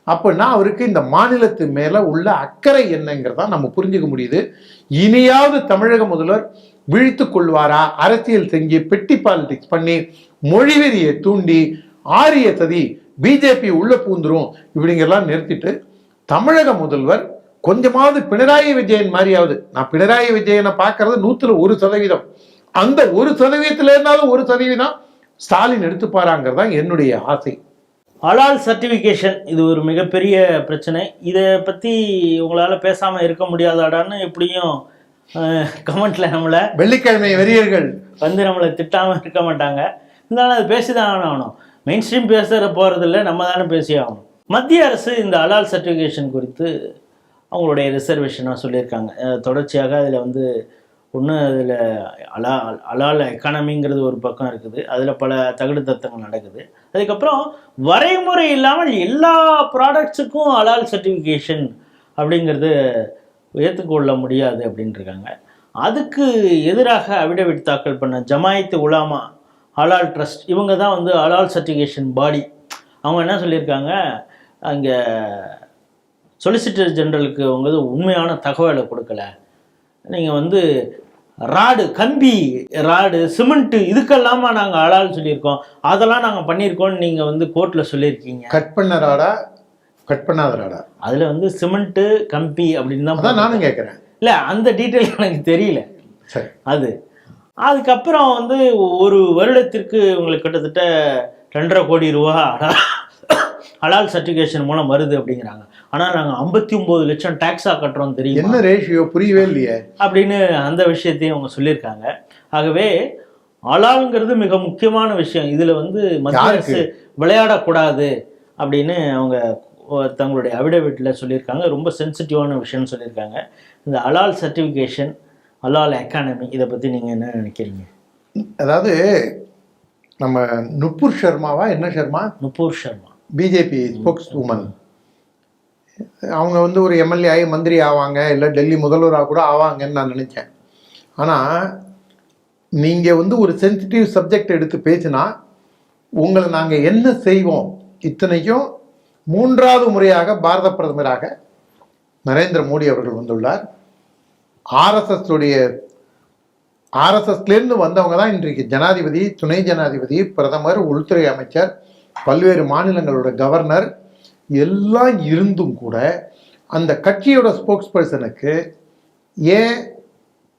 அப்படின்னா அவருக்கு இந்த மாநிலத்து மேல உள்ள அக்கறை என்னங்கிறதா நம்ம புரிஞ்சுக்க முடியுது. இனியாவது தமிழக முதல்வர் விழித்து கொள்வாரா? அரசியல் செஞ்சு பெட்டி பாலிடிக்ஸ் பண்ணி மொழிவெறியை தூண்டி ஆரிய சதி பிஜேபி உள்ள பூந்துரும் இப்படிங்கெல்லாம் நிறுத்திட்டு தமிழக முதல்வர் கொஞ்சமாவது பினராயி விஜயன் மாதிரியாவது, நான் பினராயி விஜயனை பார்க்கறது 100% அந்த 1% இருந்தாலும் 1% ஸ்டாலின் எடுத்துப்பாராங்கிறதா என்னுடைய ஆசை. ஹலால் சர்டிஃபிகேஷன் இது ஒரு மிகப்பெரிய பிரச்சனை. இதை பற்றி உங்களால் பேசாமல் இருக்க முடியாதாடான்னு எப்படியும் கமெண்ட்ல நம்மளை வெள்ளிக்கிழமை வெறியர்கள் வந்து நம்மளை திட்டாமல் இருக்க மாட்டாங்க. இருந்தாலும் அது பேசி தான் ஆகணும். மெயின் ஸ்ட்ரீம் பேசுகிற போகிறதில்ல, நம்ம தானே பேசி ஆகணும். மத்திய அரசு இந்த ஹலால் சர்டிஃபிகேஷன் குறித்து அவங்களுடைய ரிசர்வேஷனாக சொல்லியிருக்காங்க. தொடர்ச்சியாக அதில் வந்து ஒன்று அதில் அலால் எக்கானமிங்கிறது ஒரு பக்கம் இருக்குது, அதில் பல தகுடு தத்தங்கள் நடக்குது. அதுக்கப்புறம் வரைமுறை இல்லாமல் எல்லா ப்ராடக்ட்ஸுக்கும் அலால் சர்டிஃபிகேஷன் அப்படிங்கிறது ஏற்றுக்கொள்ள முடியாது அப்படின்ட்டுருக்காங்க. அதுக்கு எதிராக அபிடவிட் தாக்கல் பண்ண ஜமாயத்து உலாமா ஹலால் ட்ரஸ்ட், இவங்க தான் வந்து ஹலால் சர்டிஃபிகேஷன் பாடி. அவங்க என்ன சொல்லியிருக்காங்க, அங்கே சொலிசிட்டர் ஜெனரலுக்கு வந்து உண்மையான தகவலை கொடுக்கல, நீங்கள் வந்து ராடு, கம்பி ராடு, சிமெண்ட்டு இதுக்கெல்லாமா நாங்கள் ஹலால் சொல்லியிருக்கோம், அதெல்லாம் நாங்கள் பண்ணியிருக்கோம்னு நீங்கள் வந்து கோர்ட்டில் சொல்லியிருக்கீங்க. கட் பண்ண ராடா கட் பண்ணாத ராடா? அதில் வந்து சிமெண்ட்டு கம்பி அப்படின்னு தான் நானும் கேட்குறேன். இல்லை, அந்த டீட்டெயில் எனக்கு தெரியல. சரி. அதுக்கப்புறம் வந்து ஒரு வருடத்திற்கு உங்களுக்கு கிட்டத்தட்ட 2.5 கோடி ரூபா ஹலால் சர்டிஃபிகேஷன் மூலம் வருது அப்படிங்கிறாங்க. ஆனால் நாங்கள் 59 லட்சம் டேக்ஸாக கட்டுறோம், தெரியும் என்ன ரேஷியோ புரியவே இல்லையே அப்படின்னு அந்த விஷயத்தையும் அவங்க சொல்லியிருக்காங்க. ஆகவே ஹலால்ங்கிறது மிக முக்கியமான விஷயம், இதில் வந்து மத்திய அரசு விளையாடக்கூடாது அப்படின்னு அவங்க தங்களுடைய அபிடவிட்டில் சொல்லியிருக்காங்க. ரொம்ப சென்சிட்டிவான விஷயம்னு சொல்லியிருக்காங்க. இந்த ஹலால் சர்டிஃபிகேஷன், ஹலால் எக்கானமி, இதை பற்றி நீங்கள் என்ன நினைக்கிறீங்க? அதாவது நம்ம நுப்பூர் சர்மாவா, என்ன Sharma, Nupur Sharma, BJP spokeswoman, அவங்க வந்து ஒரு எம்எல்ஏ ஆகி மந்திரி ஆவாங்க, இல்லை டெல்லி முதல்வராக கூட ஆவாங்கன்னு நான் நினச்சேன். ஆனால் நீங்கள் வந்து ஒரு சென்சிட்டிவ் சப்ஜெக்ட் எடுத்து பேசினா உங்களை நாங்கள் என்ன செய்வோம், இத்தனைக்கும் 3வது முறையாக பாரத பிரதமராக நரேந்திர மோடி அவர்கள் வந்துள்ளார். ஆர்எஸ்எஸ்லேருந்து வந்தவங்க தான் இன்றைக்கு ஜனாதிபதி, துணை ஜனாதிபதி, பிரதமர், உள்துறை அமைச்சர், பல்வேறு மாநிலங்களோட கவர்னர் எல்லாம் இருந்தும் கூட அந்த கட்சியோட ஸ்போக்ஸ் பர்சனுக்கு ஏன்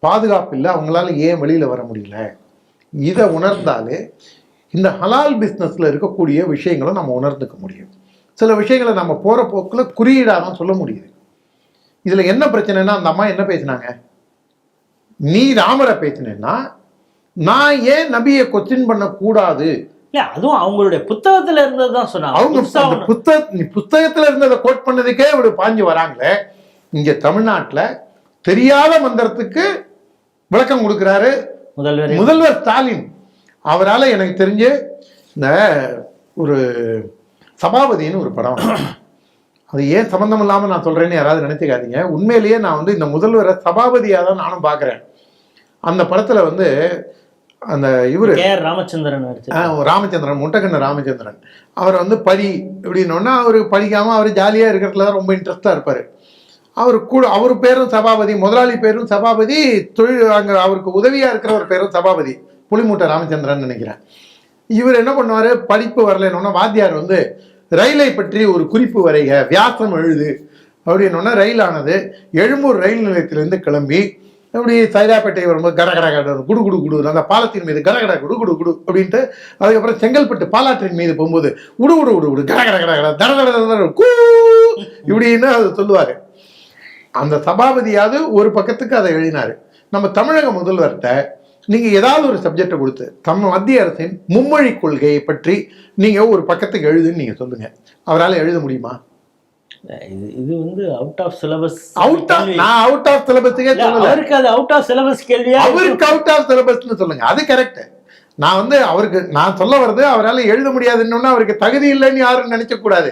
பாதுகாப்பு இல்லை, அவங்களால ஏன் வெளியில் வர முடியல? இதை உணர்ந்தாலே இந்த ஹலால் பிஸ்னஸில் இருக்கக்கூடிய விஷயங்களை நம்ம உணர்ந்துக்க முடியும். சில விஷயங்களை நம்ம போகிற போக்கில் குறியீடாக தான் சொல்ல முடியுது. இதில் என்ன பிரச்சனைனா, அந்த அம்மா என்ன பேசினாங்க, நீ ராமரை பேசினேன்னா நான் ஏன் நபியை கொஸ்டின் பண்ணக்கூடாது? அதுவும் அவங்களுடைய புத்தகத்துல இருந்ததுதான் சொன்னாங்க. அவங்க புத்தகத்துல இருந்ததை கோட் பண்ணதுக்கே இப்படி பாஞ்சு வராங்களே. இங்க தமிழ்நாட்டுல தெரியாத மந்திரத்துக்கு விளக்கம் கொடுக்கிறாரு முதல்வர் ஸ்டாலின். அவரால் எனக்கு தெரிஞ்சு இந்த ஒரு சபாபதினு ஒரு படம், அது ஏன் சம்பந்தம் இல்லாமல் நான் சொல்றேன்னு யாராவது நினைச்சுக்காதீங்க. உண்மையிலேயே நான் வந்து இந்த முதல்வரை சபாபதியாக தான் நானும் பார்க்குறேன். அந்த படத்துல வந்து அந்த இவரு ராமச்சந்திரன், முட்டக்கண்ண ராமச்சந்திரன், அவர் வந்து படி இப்படின்னோன்னா அவர் படிக்காம அவர் ஜாலியாக இருக்கிறதுல தான் ரொம்ப இன்ட்ரெஸ்டாக இருப்பார். அவர் கூட அவர் பேரும் சபாபதி, முதலாளி பேரும் சபாபதி, தொழில் அங்கே அவருக்கு உதவியாக இருக்கிறவர் பேரும் சபாபதி, புலிமூட்டை ராமச்சந்திரன் நினைக்கிறேன். இவர் என்ன பண்ணுவார், படிப்பு வரலன்னொன்னா வாத்தியார் வந்து ரயிலை பற்றி ஒரு குறிப்பு வரைக, வியாசம் எழுது அப்படின்னோன்னா ரயில் ஆனது எழும்பூர் ரயில் நிலையத்திலேருந்து கிளம்பி அப்படி சைதாப்பேட்டை வரும்போது கடகட கட குடு குடு குடு, அந்த பாலத்தின் மீது கடகட குடு குடு குடு அப்படின்ட்டு, அதுக்கப்புறம் செங்கல்பட்டு பாலாற்றின் மீது போகும்போது உடு உடு உடு உடு கடகட கடகட தடகட கூ இப்படின்னு அது சொல்லுவார். அந்த சபாபதியாவது ஒரு பக்கத்துக்கு அதை எழுதினார். நம்ம தமிழக முதல்வர்கிட்ட நீங்கள் ஏதாவது ஒரு சப்ஜெக்டை கொடுத்து மத்திய அரசின் மும்மொழி கொள்கையை பற்றி நீங்கள் ஒரு பக்கத்துக்கு எழுதுன்னு நீங்கள் சொல்லுங்க, அவரால் எழுத முடியுமா? இது வந்து அவுட் ஆஃப் சிலபஸ். நான் அவுட் ஆஃப் சிலபஸ்க்கே சொல்லல, அவருக்கு அது அவுட் ஆஃப் சிலபஸ் கேள்வியா, அவருக்கு அவுட் ஆஃப் சிலபஸ்னு சொல்லுங்க, அது கரெக்ட். நான் வந்து அவருக்கு நான் சொல்ல வருது, அவரால் எழுத முடியாதுன்னு அவருக்கு தகுதி இல்லைன்னு யாரும் நினைக்க கூடாது.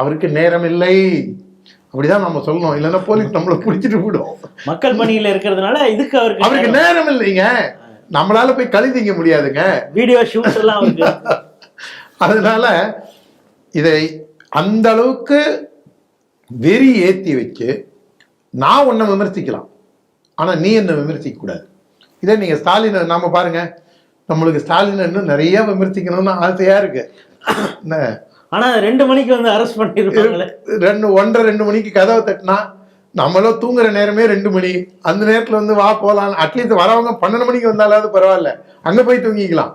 அவருக்கு நேரம் இல்லை அப்படிதான் நம்ம சொல்லணும், இல்லைன்னா போலீஸ் நம்மளை பிடிச்சிட்டு விடும். மக்கள் பணியில இருக்கிறதுனால இதுக்கு அவருக்கு நேரம் இல்லைங்க, நம்மளால போய் கழுதிங்க முடியாதுங்க, வீடியோ ஷூட்ஸ் எல்லாம் அவருக்கு. அதனால இதை அந்த அளவுக்கு வெறி ஏற்றி வச்சு நான் உன்னை விமர்சிக்கலாம், ஆனால் நீ என்ன விமர்சிக்க கூடாது. இதே நீங்கள் ஸ்டாலினை நாம பாருங்க, நம்மளுக்கு ஸ்டாலினை இன்னும் நிறைய விமர்சிக்கணும்னு ஆசையா இருக்கு. ஆனால் 2 மணிக்கு வந்து அரெஸ்ட் பண்ணிருப்பாங்க, 1:30 2 மணிக்கு கதவை தட்டினா நம்மளும் தூங்குற நேரமே 2 மணி, அந்த நேரத்தில் வந்து வா போகலாம், அட்லீஸ்ட் வரவங்க 12 மணிக்கு வந்தாலாவது பரவாயில்ல, அங்கே போய் தூங்கிக்கலாம்.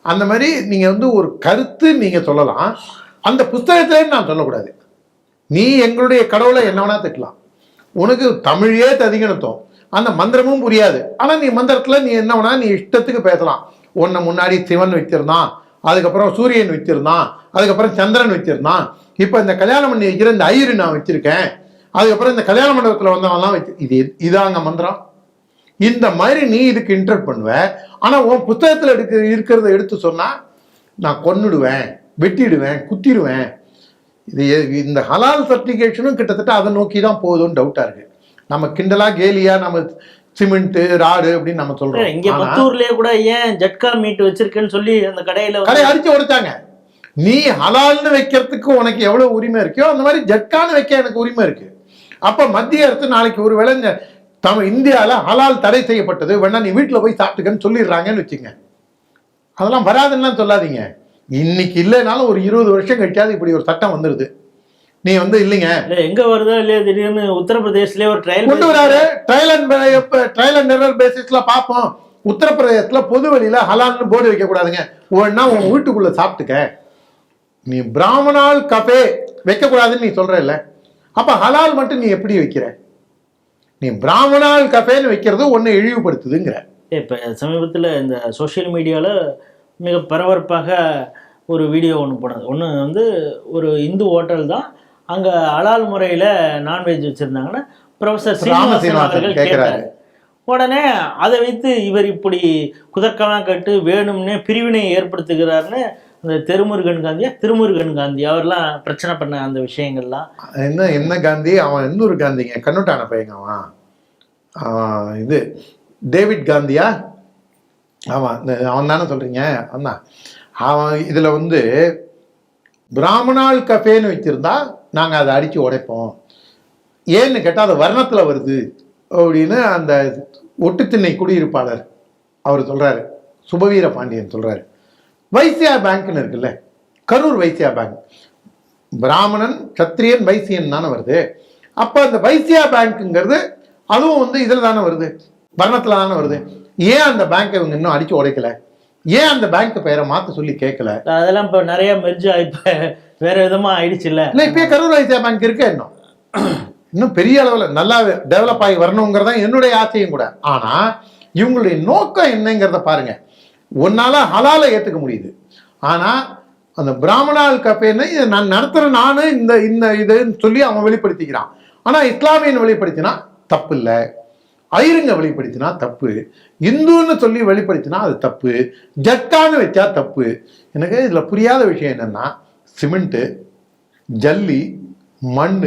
அந்த மாதிரி நீங்கள் வந்து ஒரு கருத்து நீங்கள் சொல்லலாம், அந்த புஸ்தகத்திலேன்னு நான் சொல்லக்கூடாது. நீ எங்களுடைய கடவுளை என்ன வேணா திட்டலாம், உனக்கு தமிழே ததிகணத்தோம், அந்த மந்திரமும் புரியாது, ஆனால் நீ மந்திரத்தில் நீ என்ன வேணா நீ இஷ்டத்துக்கு பேசலாம். உன்னை முன்னாடி சிவன் வச்சிருந்தான், அதுக்கப்புறம் சூரியன் வச்சிருந்தான், அதுக்கப்புறம் சந்திரன் வச்சிருந்தான், இப்போ இந்த கல்யாணம் பண்ணி வைக்கிற இந்த ஐயரு நான் வச்சிருக்கேன், அதுக்கப்புறம் இந்த கல்யாண மண்டபத்தில் வந்தவன்லாம் வச்சு இதாங்க மந்திரம். இந்த மாதிரி நீ இதுக்கு இன்டர் பண்ணுவ. ஆனா உன் புத்தகத்துல இருக்கிறத எடுத்து சொன்னா நான் கொன்னுடுவேன், வெட்டிடுவேன், குத்திடுவேன். இது இந்த ஹலால் சர்டிஃபிகேஷனும் கிட்டத்தட்ட அதை நோக்கி தான் போகுதுன்னு டவுட்டா இருக்கு. நம்ம கிண்டலா கேலியா நம்ம சிமெண்ட் ராடு அப்படின்னு நம்ம சொல்றோம். இங்க பத்தூர்லயே கூட ஏன் ஜட்கா மீட் வச்சிருக்கேன்னு சொல்லி அந்த கடையை அடிச்சு உடைச்சாங்க. நீ ஹலால்னு வைக்கிறதுக்கு உனக்கு எவ்வளவு உரிமை இருக்கோ அந்த மாதிரி ஜட்கான்னு வைக்க எனக்கு உரிமை இருக்கு. அப்ப மத்திய அரசு நாளைக்கு ஒரு வேளை இந்தியாவில் ஹலால் தடை செய்யப்பட்டது, வேணா நீ வீட்டில் போய் சாப்பிட்டுக்கன்னு சொல்லிடுறாங்கன்னு வச்சுங்க. அதெல்லாம் வராதுன்னு சொல்லாதீங்க. இன்னைக்கு இல்லைனாலும் ஒரு 20 வருஷம் கழிச்சாது இப்படி ஒரு சட்டம் வந்துருது. நீ இல்லைங்க எங்க வருதோ இல்லையா, திடீர்னு உத்தரப்பிரதேசல ஒரு ட்ரையல் கொண்டு வராரு. ட்ரையல் அண்ட் எரர் பேசிஸ்ல பார்ப்போம். உத்தரப்பிரதேசத்துல பொது வழியில ஹலால்னு போர்டு வைக்க கூடாதுங்க, ஒன்னா உன் வீட்டுக்குள்ள சாப்பிட்டுக்க. நீ பிராமணால் கஃபே வைக்க கூடாதுன்னு நீ சொல்ற இல்ல, அப்ப ஹலால் மட்டும் நீ எப்படி வைக்கிற? நீ பிராமணால் கஃபேன்னு வைக்கிறது ஒன்னு இழிவுபடுத்துதுங்கிற. இப்ப சமீபத்துல இந்த சோசியல் மீடியால மிக பரபரப்பாக ஒரு வீடியோ ஒன்று போனது. ஒன்று ஒரு இந்து ஹோட்டல் தான், அங்கே ஹலால் முறையில் நான்வெஜ் வச்சுருந்தாங்கன்னா ப்ரொஃபஸர் சீனிவாசன் அவர்கள் கேட்குறாரு. உடனே அதை வைத்து இவர் இப்படி குதர்க்கமாக கேட்டு வேணும்னே பிரிவினை ஏற்படுத்துகிறாருன்னு அந்த திருமுருகன் காந்தி அவர்லாம் பிரச்சனை பண்ண அந்த விஷயங்கள்லாம். என்ன காந்தி? அவன் இன்னொரு காந்திங்க, கண்ணுட்டான பையங்க. அவன் இது டேவிட் காந்தியா? ஆமாம், அவன் தானே சொல்கிறீங்க? அவன் அவன் இதில் பிராமணால் கஃபேன்னு வச்சுருந்தா நாங்கள் அதை அடித்து உடைப்போம். ஏன்னு கேட்டால் அது வர்ணத்தில் வருது அப்படின்னு அந்த ஒட்டுத்திண்ணை குடியிருப்பாளர் அவர் சொல்கிறாரு. சுபவீர பாண்டியன் சொல்கிறாரு. வைசியா பேங்க்னு இருக்குல்ல, கரூர் வைசியா பேங்க், பிராமணன் சத்திரியன் வைசியன் தானே வருது. அப்போ அந்த வைசியா பேங்க்குங்கிறது அதுவும் இதில் தானே வருது, வர்ணத்தில் தானே வருது. ஏன் அந்த பேங்க்கை இவங்க இன்னும் அடித்து உடைக்கல? ஏன் அந்த பேங்க் பெயரை மாற்ற சொல்லி கேட்கல? அதெல்லாம் இப்போ நிறைய மெர்ஜ் இப்போ வேற விதமா ஆயிடுச்சு. இல்லை இப்பயே கரூர் வைசியா பேங்க் இருக்கு, இன்னும் பெரிய அளவில் நல்லா டெவலப் ஆகி வரணுங்கிறதா என்னுடைய ஆசையும் கூட. ஆனா இவங்களுடைய நோக்கம் என்னங்கிறத பாருங்க. ஒன்னால ஹலாலை ஏத்துக்க முடியுது, ஆனா அந்த பிராமணால் கஃபேன்னு இதை நான் நடத்துறேன் நானு இந்த இதுன்னு சொல்லி அவன் வெளிப்படுத்திக்கிறான். ஆனா இஸ்லாமியன் வெளிப்படுத்தினா தப்பு இல்லை, ஐருங்க வெளிப்படுத்தினா தப்பு, இந்துன்னு சொல்லி வெளிப்படுத்தினா அது தப்பு, ஜட்கான்னு வச்சா தப்பு. எனக்கு இதுல புரியாத விஷயம் என்னன்னா, சிமெண்ட்டு, ஜல்லி, மண்,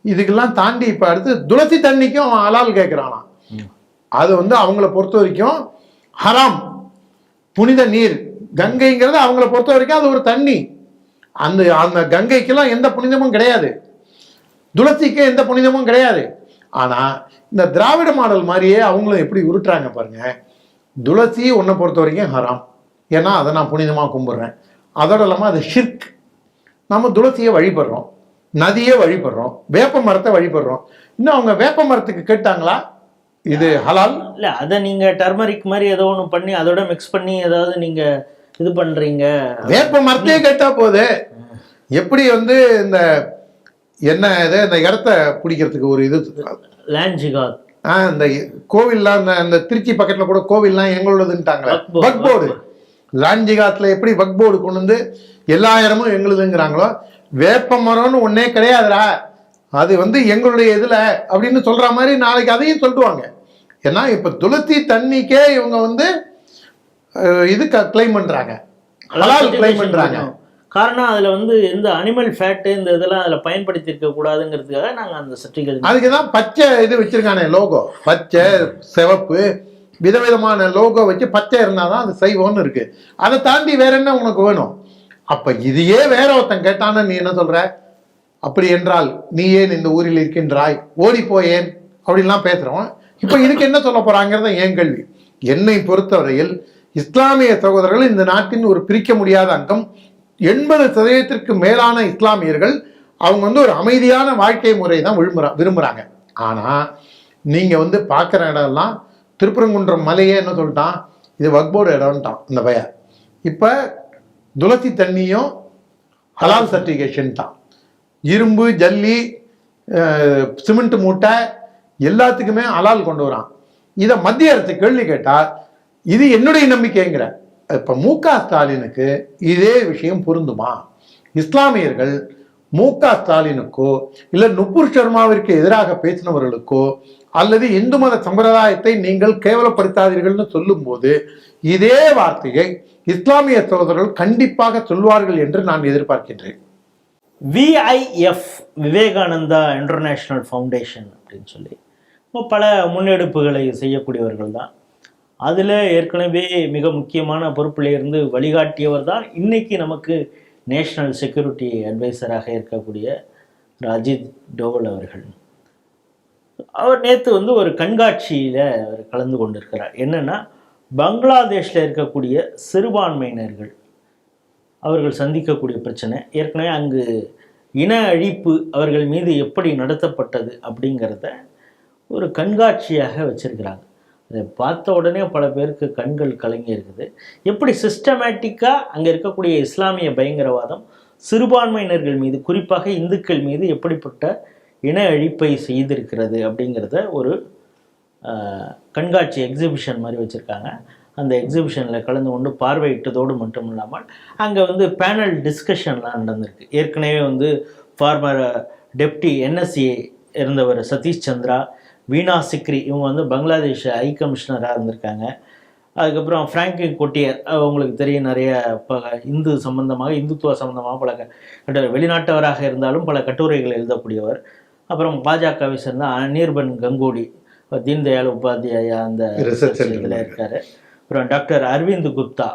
இதுக்கெல்லாம் தாண்டி இப்ப அடுத்து துளசி தண்ணிக்கும் அவன் ஹலால் கேட்கிறானா. அது அவங்கள பொறுத்த வரைக்கும் ஹராம், புனித நீர். கங்கைங்கிறது அவங்கள பொறுத்த வரைக்கும் அது ஒரு தண்ணி. அந்த கங்கைக்கெல்லாம் எந்த புனிதமும் கிடையாது, துளசிக்கு எந்த புனிதமும் கிடையாது. ஆனா இந்த திராவிட மாடல் மாதிரியே அவங்களும் எப்படி உருட்டுறாங்க பாருங்க. துளசி உன்னை பொறுத்த வரைக்கும் ஹராம், ஏன்னா அதை நான் புனிதமா கும்பிடுறேன். அதோட இல்லாம அது ஷிர்க். நம்ம துளசியை வழிபடுறோம், நதியை வழிபடுறோம், வேப்ப மரத்தை வழிபடுறோம். இன்னும் அவங்க வேப்ப மரத்துக்கு கேட்டாங்களா இது ஹலால்? இல்ல, அதை நீங்க டர்மரிக் மாதிரி ஏதோ ஒன்று பண்ணி அதோட மிக்ஸ் பண்ணி ஏதாவது நீங்க இது பண்றீங்க. வேப்ப மரத்தையே கேட்டா போது எப்படி இந்த என்ன இது இந்த இடத்த பிடிக்கிறதுக்கு ஒரு இது லேண்ட்ஜிகாத், இந்த கோவில்லாம் இந்த திருச்சி பக்கத்துல கூட கோவில்லாம் எங்களோடதுன்ட்டாங்களே வக் போர்டு. லாஞ்சிகாத்துல எப்படி வக் போர்டு கொண்டு எல்லா இடமும் எங்களுதுங்கிறாங்களோ, வேப்ப மரம்னு ஒன்னே கிடையாதுடா, அது எங்களுடைய இதுல அப்படின்னு சொல்ற மாதிரி நாளைக்கு அதையும் சொல்லுவாங்க. ஏன்னா இப்ப துளசி தண்ணிக்கே இவங்க இது கிளைம் பண்றாங்க, ஹலால் கிளைம் பண்றாங்க. காரணம் அதுல எந்த அனிமல் ஃபேட் இந்த இதெல்லாம் அதுல பயன்படுத்தி இருக்க கூடாதுங்கிறதுக்காக நாங்க அந்த சர்டிஃபிகேட். அதுக்குதான் பச்சை இது வச்சிருக்கானே லோகோ, பச்சை சிவப்பு விதவிதமான லோகோ வச்சு பச்சை இருந்தாதான் அது சைவம்னு இருக்கு. அதை தாண்டி வேற என்ன உனக்கு வேணும்? அப்ப இதையே வேற ஒருத்தன் கேட்டான்னு நீ என்ன சொல்ற? அப்படி என்றால் நீ ஏன் இந்த ஊரில் இருக்கின்றாய், ஓடி போயேன் அப்படின்லாம் பேசுறோம். இப்ப இதுக்கு என்ன சொல்ல போறாங்கிறத ஏன் கேள்வி. என்னை பொறுத்தவரையில் இஸ்லாமிய சகோதரர்கள் இந்த நாட்டின் ஒரு பிரிக்க முடியாத அங்கம். 80% மேலான இஸ்லாமியர்கள் அவங்க ஒரு அமைதியான வாழ்க்கை முறை தான் விரும்புறாங்க. ஆனா நீங்க பார்க்குற இடம்லாம் திருப்பரங்குன்றம் மலையே என்ன சொல்லிட்டான், இது வக்போர்டு இடம்ட்டான் இந்த பையன். இப்ப துளசி தண்ணியும் ஹலால் சர்டிஃபிகேஷன் தான். இரும்பு, ஜல்லி, சிமெண்ட் மூட்டை எல்லாத்துக்குமே ஹலால் கொண்டு வரான். இதை மத்திய அரசு கேள்வி கேட்டா இது என்னுடைய நம்பிக்கைங்கிற. இப்ப மு க ஸ்டாலினுக்கு இதே விஷயம் பொருந்துமா? இஸ்லாமியர்கள் ஸ்டாலினுக்கோ இல்ல நுபுர் சர்மாவிற்கு எதிராக பேசினவர்களுக்கோ அல்லது இந்து மத சம்பிரதாயத்தை நீங்கள் கேவலப்படுத்தாதீர்கள்னு சொல்லும் போது இதே வார்த்தையை இஸ்லாமிய சகோதரர்கள் கண்டிப்பாக சொல்வார்கள் என்று நான் எதிர்பார்க்கின்றேன். VIF விவேகானந்தா இன்டர்நேஷ்னல் ஃபவுண்டேஷன் அப்படின்னு சொல்லி பல முன்னெடுப்புகளை செய்யக்கூடியவர்கள் தான். அதில் ஏற்கனவே மிக முக்கியமான பொறுப்பில் இருந்து வழிகாட்டியவர் தான் இன்னைக்கு நமக்கு நேஷ்னல் செக்யூரிட்டி அட்வைசராக இருக்கக்கூடிய அஜித் டோவல் அவர்கள். அவர் நேற்று ஒரு கண்காட்சியில் அவர் கலந்து கொண்டிருக்கிறார். என்னென்னா, பங்களாதேஷில் இருக்கக்கூடிய சிறுபான்மையினர்கள் அவர்கள் சந்திக்கக்கூடிய பிரச்சனை, ஏற்கனவே அங்கு இன அழிப்பு அவர்கள் மீது எப்படி நடத்தப்பட்டது அப்படிங்கிறத ஒரு கண்காட்சியாக வச்சுருக்கிறாங்க. அதை பார்த்த உடனே பல பேருக்கு கண்கள் கலங்கி இருக்குது. எப்படி சிஸ்டமேட்டிக்காக அங்கே இருக்கக்கூடிய இஸ்லாமிய பயங்கரவாதம் சிறுபான்மையினர்கள் மீது, குறிப்பாக இந்துக்கள் மீது எப்படிப்பட்ட இன அழிப்பை செய்திருக்கிறது அப்படிங்கிறத ஒரு கண்காட்சி எக்ஸிபிஷன் மாதிரி வச்சுருக்காங்க. அந்த எக்ஸிபிஷனில் கலந்து கொண்டு பார்வையிட்டதோடு மட்டும் இல்லாமல் அங்கே பேனல் டிஸ்கஷன்லாம் நடந்திருக்கு. ஏற்கனவே ஃபார்மர் டெப்டி NSA இருந்தவர் சதீஷ் சந்திரா, வீணா சிக்ரி, இவங்க பங்களாதேஷ் ஹை கமிஷனராக இருந்திருக்காங்க. அதுக்கப்புறம் ஃப்ராங்கின் கொட்டியர், அவங்களுக்கு தெரியும், நிறைய இந்துத்துவ சம்பந்தமாக பல வெளிநாட்டவராக இருந்தாலும் பல கட்டுரைகள் எழுதக்கூடியவர். அப்புறம் பாஜகவை சேர்ந்த அனிர்பன் கங்கோடி, தீன்தயாள் உபாத்யாயா அந்த இதில் இருக்கார். அப்புறம் டாக்டர் அரவிந்த் குப்தா,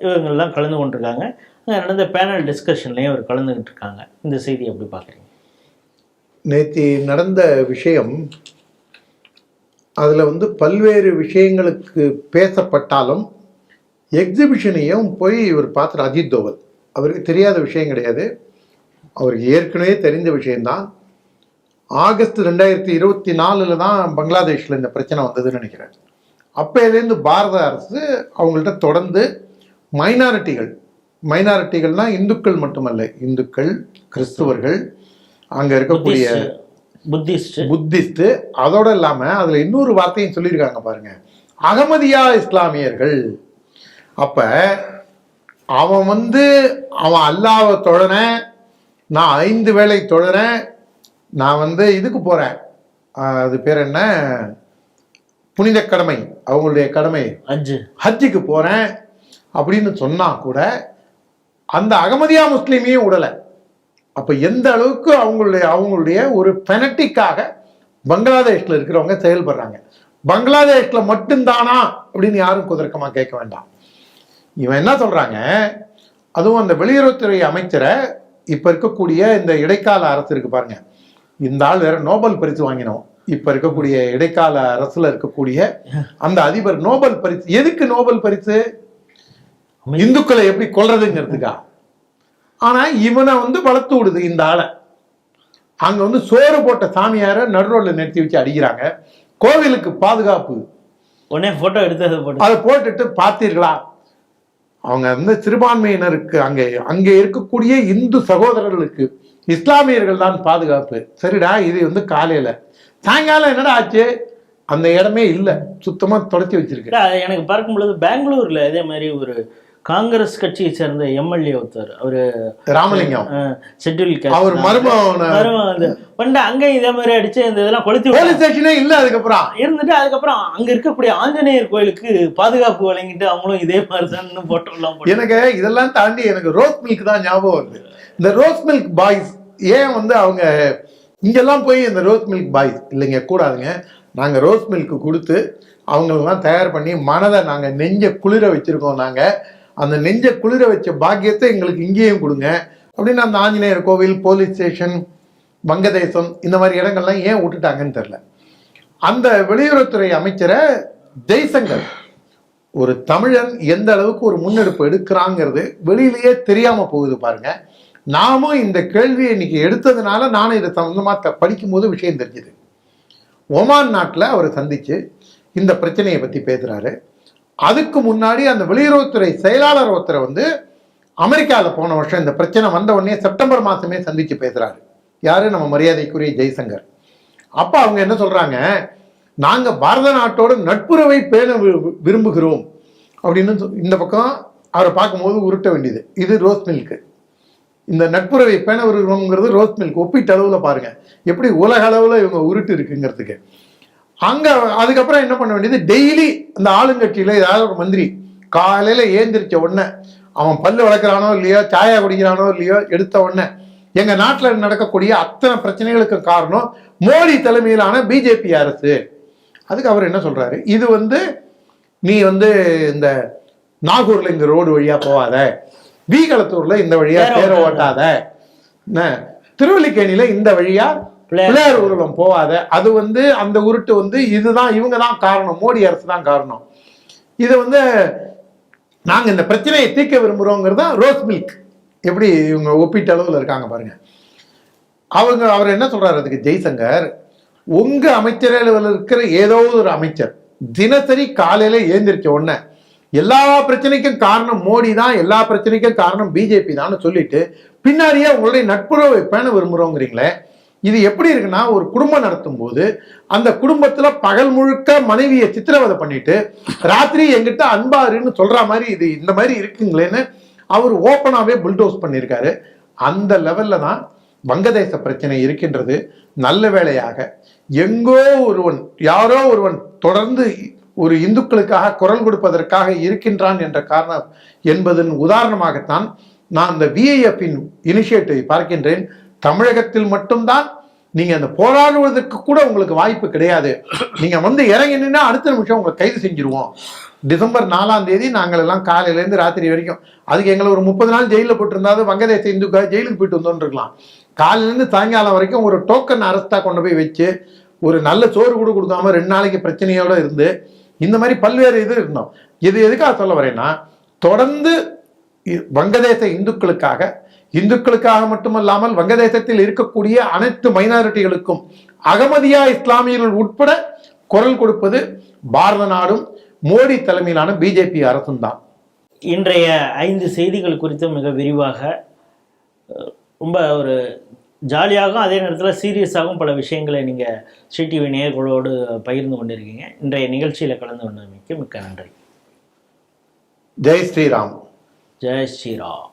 இவங்கெல்லாம் கலந்து கொண்டிருக்காங்க. அங்கே நடந்த பேனல் டிஸ்கஷன்லேயும் அவர் கலந்துக்கிட்டு இருக்காங்க. இந்த செய்தி எப்படி பார்க்குறீங்க? நேற்று நடந்த விஷயம், அதில் பல்வேறு விஷயங்களுக்கு பேசப்பட்டாலும் எக்ஸிபிஷனையும் போய் இவர் பார்த்துட்டு அஜித் தோவல், அவருக்கு தெரியாத விஷயம் கிடையாது, அவருக்கு ஏற்கனவே தெரிந்த விஷயம்தான். ஆகஸ்ட் 2024 தான் பங்களாதேஷில் இந்த பிரச்சனை வந்ததுன்னு நினைக்கிறேன். அப்போலேருந்து பாரத அரசு அவங்கள்ட்ட தொடர்ந்து மைனாரிட்டிகள்னால் இந்துக்கள் மட்டுமல்ல, இந்துக்கள், கிறிஸ்துவர்கள், அங்கே இருக்கக்கூடிய புத்திஸ்ட், அதோடு இல்லாமல் அதில் இன்னொரு வார்த்தையும் சொல்லியிருக்காங்க பாருங்க, அகமதியா இஸ்லாமியர்கள். அப்போ அவன் அவன் அல்லாவை தொழறேன், நான் 5 வேளை தொழறேன், நான் இதுக்கு போகிறேன், அது பேர் என்ன, புனித கடமை, அவங்களுடைய கடமை ஹஜ்ஜுக்கு போகிறேன் அப்படின்னு சொன்னால் கூட அந்த அகமதியா முஸ்லீமையும் விடலை. அப்போ எந்த அளவுக்கு அவங்களுடைய ஒரு பெனட்டிக்காக பங்களாதேஷில் இருக்கிறவங்க செயல்படுறாங்க. பங்களாதேஷில் மட்டும்தானா அப்படின்னு யாரும் குதர்க்கமாக கேட்க வேண்டாம். இவன் என்ன சொல்கிறாங்க, அதுவும் அந்த வெளியுறவுத்துறை அமைச்சரை, இப்போ இருக்கக்கூடிய இந்த இடைக்கால அரசு இருக்கு பாருங்க, இந்த ஆள் வேற நோபல் பரிசு வாங்கினோம். இப்போ இருக்கக்கூடிய இடைக்கால அரசுல இருக்கக்கூடிய அந்த அதிபர் நோபல் பரிசு, எதுக்கு நோபல் பரிசு? இந்துக்களை எப்படி கொல்றதுங்கிறதுக்கா? ஆனா இவனை வளர்த்து விடுது இந்த ஆளை. அங்க சோறு போட்ட சாமியார நடுரோட்ல நிறுத்தி வச்சு அடிக்கிறாங்க. கோவிலுக்கு பாதுகாப்பு, உடனே போட்டோ எடுத்து அதை போட்டுட்டு பார்த்தீர்களா, அவங்க சிறுபான்மையினருக்கு அங்கே இருக்கக்கூடிய இந்து சகோதரர்களுக்கு இஸ்லாமியர்கள் தான் பாதுகாப்பு. சரிடா, இது காலையில, சாயங்காலம் என்னடா ஆச்சு, அந்த இடமே இல்லை, சுத்தமா தொடச்சி வச்சிருக்கு. எனக்கு பார்க்கும் பொழுது பெங்களூர்ல இதே மாதிரி ஒரு காங்கிரஸ் கட்சியை சேர்ந்த MLA ஒருத்தர், அவரு ராமலிங்கம், ஷெட்யூல் அவர் அங்கே இதே மாதிரி அடிச்சு இந்த இதெல்லாம் கொளுத்தி, போலீஸ் ஸ்டேஷனே இல்லை, அதுக்கப்புறம் இருந்துட்டு அதுக்கப்புறம் அங்க இருக்கக்கூடிய ஆஞ்சநேயர் கோயிலுக்கு பாதுகாப்பு வழங்கிட்டு அவங்களும் இதே மாதிரி தான் போட்டோம்லாம். எனக்கு இதெல்லாம் தாண்டி எனக்கு ரோஸ் மில்க் தான் ஞாபகம் வருது. இந்த ரோஸ் மில்க் பாய்ஸ் ஏன் அவங்க இங்கெல்லாம் போய் இந்த ரோஸ் மில்க் பாய்ஸ் இல்லைங்க, கூடாதுங்க, நாங்கள் ரோஸ் மில்க் கொடுத்து அவங்களெல்லாம் தயார் பண்ணி மனதை நாங்கள் நெஞ்ச குளிர வச்சுருக்கோம், நாங்கள் அந்த நெஞ்ச குளிர வச்ச பாக்கியத்தை எங்களுக்கு இங்கேயும் கொடுங்க அப்படின்னு அந்த ஆஞ்சநேயர் கோவில், போலீஸ் ஸ்டேஷன், வங்கதேசம், இந்த மாதிரி இடங்கள்லாம் ஏன் விட்டுட்டாங்கன்னு தெரில. அந்த வெளியுறவுத்துறை அமைச்சரை ஜெய்சங்கர், ஒரு தமிழன் எந்த அளவுக்கு ஒரு முன்னெடுப்பு எடுக்கிறாங்கிறது வெளியிலேயே தெரியாமல் போகுது பாருங்க. நாமும் இந்த கேள்வியை இன்னைக்கு எடுத்ததுனால நானும் இதை சம்பந்தமாக படிக்கும்போது விஷயம் தெரிஞ்சுது. ஒமான் நாட்டில் அவரை சந்தித்து இந்த பிரச்சனையை பற்றி பேசுகிறாரு. அதுக்கு முன்னாடி அந்த வெளியுறவுத்துறை செயலாளர் ஒருத்தரை அமெரிக்காவில் போன வருஷம் இந்த பிரச்சனை வந்த உடனே செப்டம்பர் மாதமே சந்தித்து பேசுகிறாரு. யாரு? நம்ம மரியாதைக்குரிய ஜெய்சங்கர். அப்போ அவங்க என்ன சொல்கிறாங்க, நாங்கள் பாரத நாட்டோட நட்புறவை பேண விரும்புகிறோம் அப்படின்னு இந்த பக்கம் அவரை பார்க்கும்போது உருட்ட வேண்டியது. இது ரோஸ் மில்க்கு. இந்த நட்புறவை பேண விரும்புங்கிறது ரோஸ் மில்க் ஒப்பீட்டு அளவில் பாருங்க எப்படி உலக அளவில் இவங்க உருட்டு இருக்குங்கிறதுக்கு. அங்க அதுக்கப்புறம் என்ன பண்ண வேண்டியது, டெய்லி அந்த ஆளுங்கட்சியில ஏதாவது ஒரு மந்திரி காலையில ஏந்திரிச்ச உடனே அவன் பல்லு வளர்க்குறானோ இல்லையோ சாயா குடிக்கிறானோ இல்லையோ எடுத்த உடனே எங்க நாட்டில் நடக்கக்கூடிய அத்தனை பிரச்சனைகளுக்கு காரணம் மோடி தலைமையிலான பிஜேபி அரசு. அதுக்கு அவர் என்ன சொல்றாரு, இது நீ இந்த நாகூர்ல இந்த ரோடு வழியா போவாத, வீகளத்தூர்ல இந்த வழியா தேர ஓட்டாத, திருவல்லிக்கேணியில இந்த வழியா பிள்ளையார் ஊர்வலம் போவாத. அது அந்த உருட்டு இதுதான், இவங்க தான் காரணம், மோடி அரசு தான் காரணம். இது நாங்க இந்த பிரச்சனையை தீர்க்க விரும்புறோங்கிறது தான் ரோஸ் மில்க். எப்படி இவங்க ஒப்பீட்டு அளவில் இருக்காங்க பாருங்க. அவர் என்ன சொல்றாரு அதுக்கு, ஜெய்சங்கர் உங்க அமைச்சரவையில் இருக்கிற ஏதோ ஒரு அமைச்சர் தினசரி காலையில ஏந்திரிச்ச உடனே எல்லா பிரச்சனைக்கும் காரணம் மோடி தான், எல்லா பிரச்சனைக்கும் காரணம் பிஜேபி தான் சொல்லிட்டு பின்னாடியே உங்களுடைய நட்புறவை பேண விரும்புறோங்கிறீங்களே. இது எப்படி இருக்குன்னா, ஒரு குடும்பம் நடத்தும் போது அந்த குடும்பத்துல பகல் முழுக்க மனைவியை சித்திரவதை பண்ணிட்டு ராத்திரி எங்கிட்ட அன்பாருன்னு சொல்ற மாதிரி இது இந்த மாதிரி இருக்குங்களேன்னு அவர் ஓப்பனாவே புல்டோஸ் பண்ணியிருக்காரு. அந்த லெவல்ல தான் வங்கதேச பிரச்சனை இருக்கின்றது. நல்ல வேளையாக எங்கோ ஒருவன் யாரோ ஒருவன் தொடர்ந்து ஒரு இந்துக்களுக்காக குரல் கொடுப்பதற்காக இருக்கின்றான் என்ற காரணம் என்பதன் உதாரணமாகத்தான் நான் இந்த விஐஎஃப்பின் இனிஷியேட்டிவை பார்க்கின்றேன். தமிழகத்தில் மட்டும்தான் நீங்க அந்த போராடுவதற்கு கூட உங்களுக்கு வாய்ப்பு கிடையாது. நீங்க இறங்கினா அடுத்த நிமிஷம் உங்களை கைது செஞ்சிருவோம். டிசம்பர் 4ஆம் தேதி நாங்கள் எல்லாம் காலையிலேருந்து ராத்திரி வரைக்கும், அதுக்கு எங்களை ஒரு 30 நாள் ஜெயிலில் போட்டிருந்தாலும் வங்கதேச இந்துக்கள் ஜெயிலுக்கு போயிட்டு வந்தோன்னு இருக்கலாம். காலையிலேருந்து சாயங்காலம் வரைக்கும் ஒரு டோக்கன் அரெஸ்டா கொண்டு போய் வச்சு ஒரு நல்ல சோறு கூட கொடுக்காம 2 நாளைக்கு பிரச்சனையோட இருந்து இந்த மாதிரி பல்வேறு இது இருந்தோம். இது எதுக்காக சொல்ல வரேன்னா, தொடர்ந்து வங்கதேச இந்துக்களுக்காக மட்டுமல்லாமல் வங்கதேசத்தில் இருக்கக்கூடிய அனைத்து மைனாரிட்டிகளுக்கும் அகமதியா இஸ்லாமியர்கள் உட்பட குரல் கொடுப்பது பாரத நாடும் மோடி தலைமையிலான பிஜேபி அரசும் தான். இன்றைய 5 செய்திகள் குறித்து மிக விரிவாக, ரொம்ப ஒரு ஜாலியாகவும் அதே நேரத்தில் சீரியஸாகவும் பல விஷயங்களை நீங்கள் ஸ்ரீ டிவி நேயர்களோடு பகிர்ந்து கொண்டிருக்கீங்க. இன்றைய நிகழ்ச்சியில் கலந்து கொண்டமைக்கு மிக்க நன்றி. ஜெய் ஸ்ரீராம். ஜெய் ஸ்ரீராம்.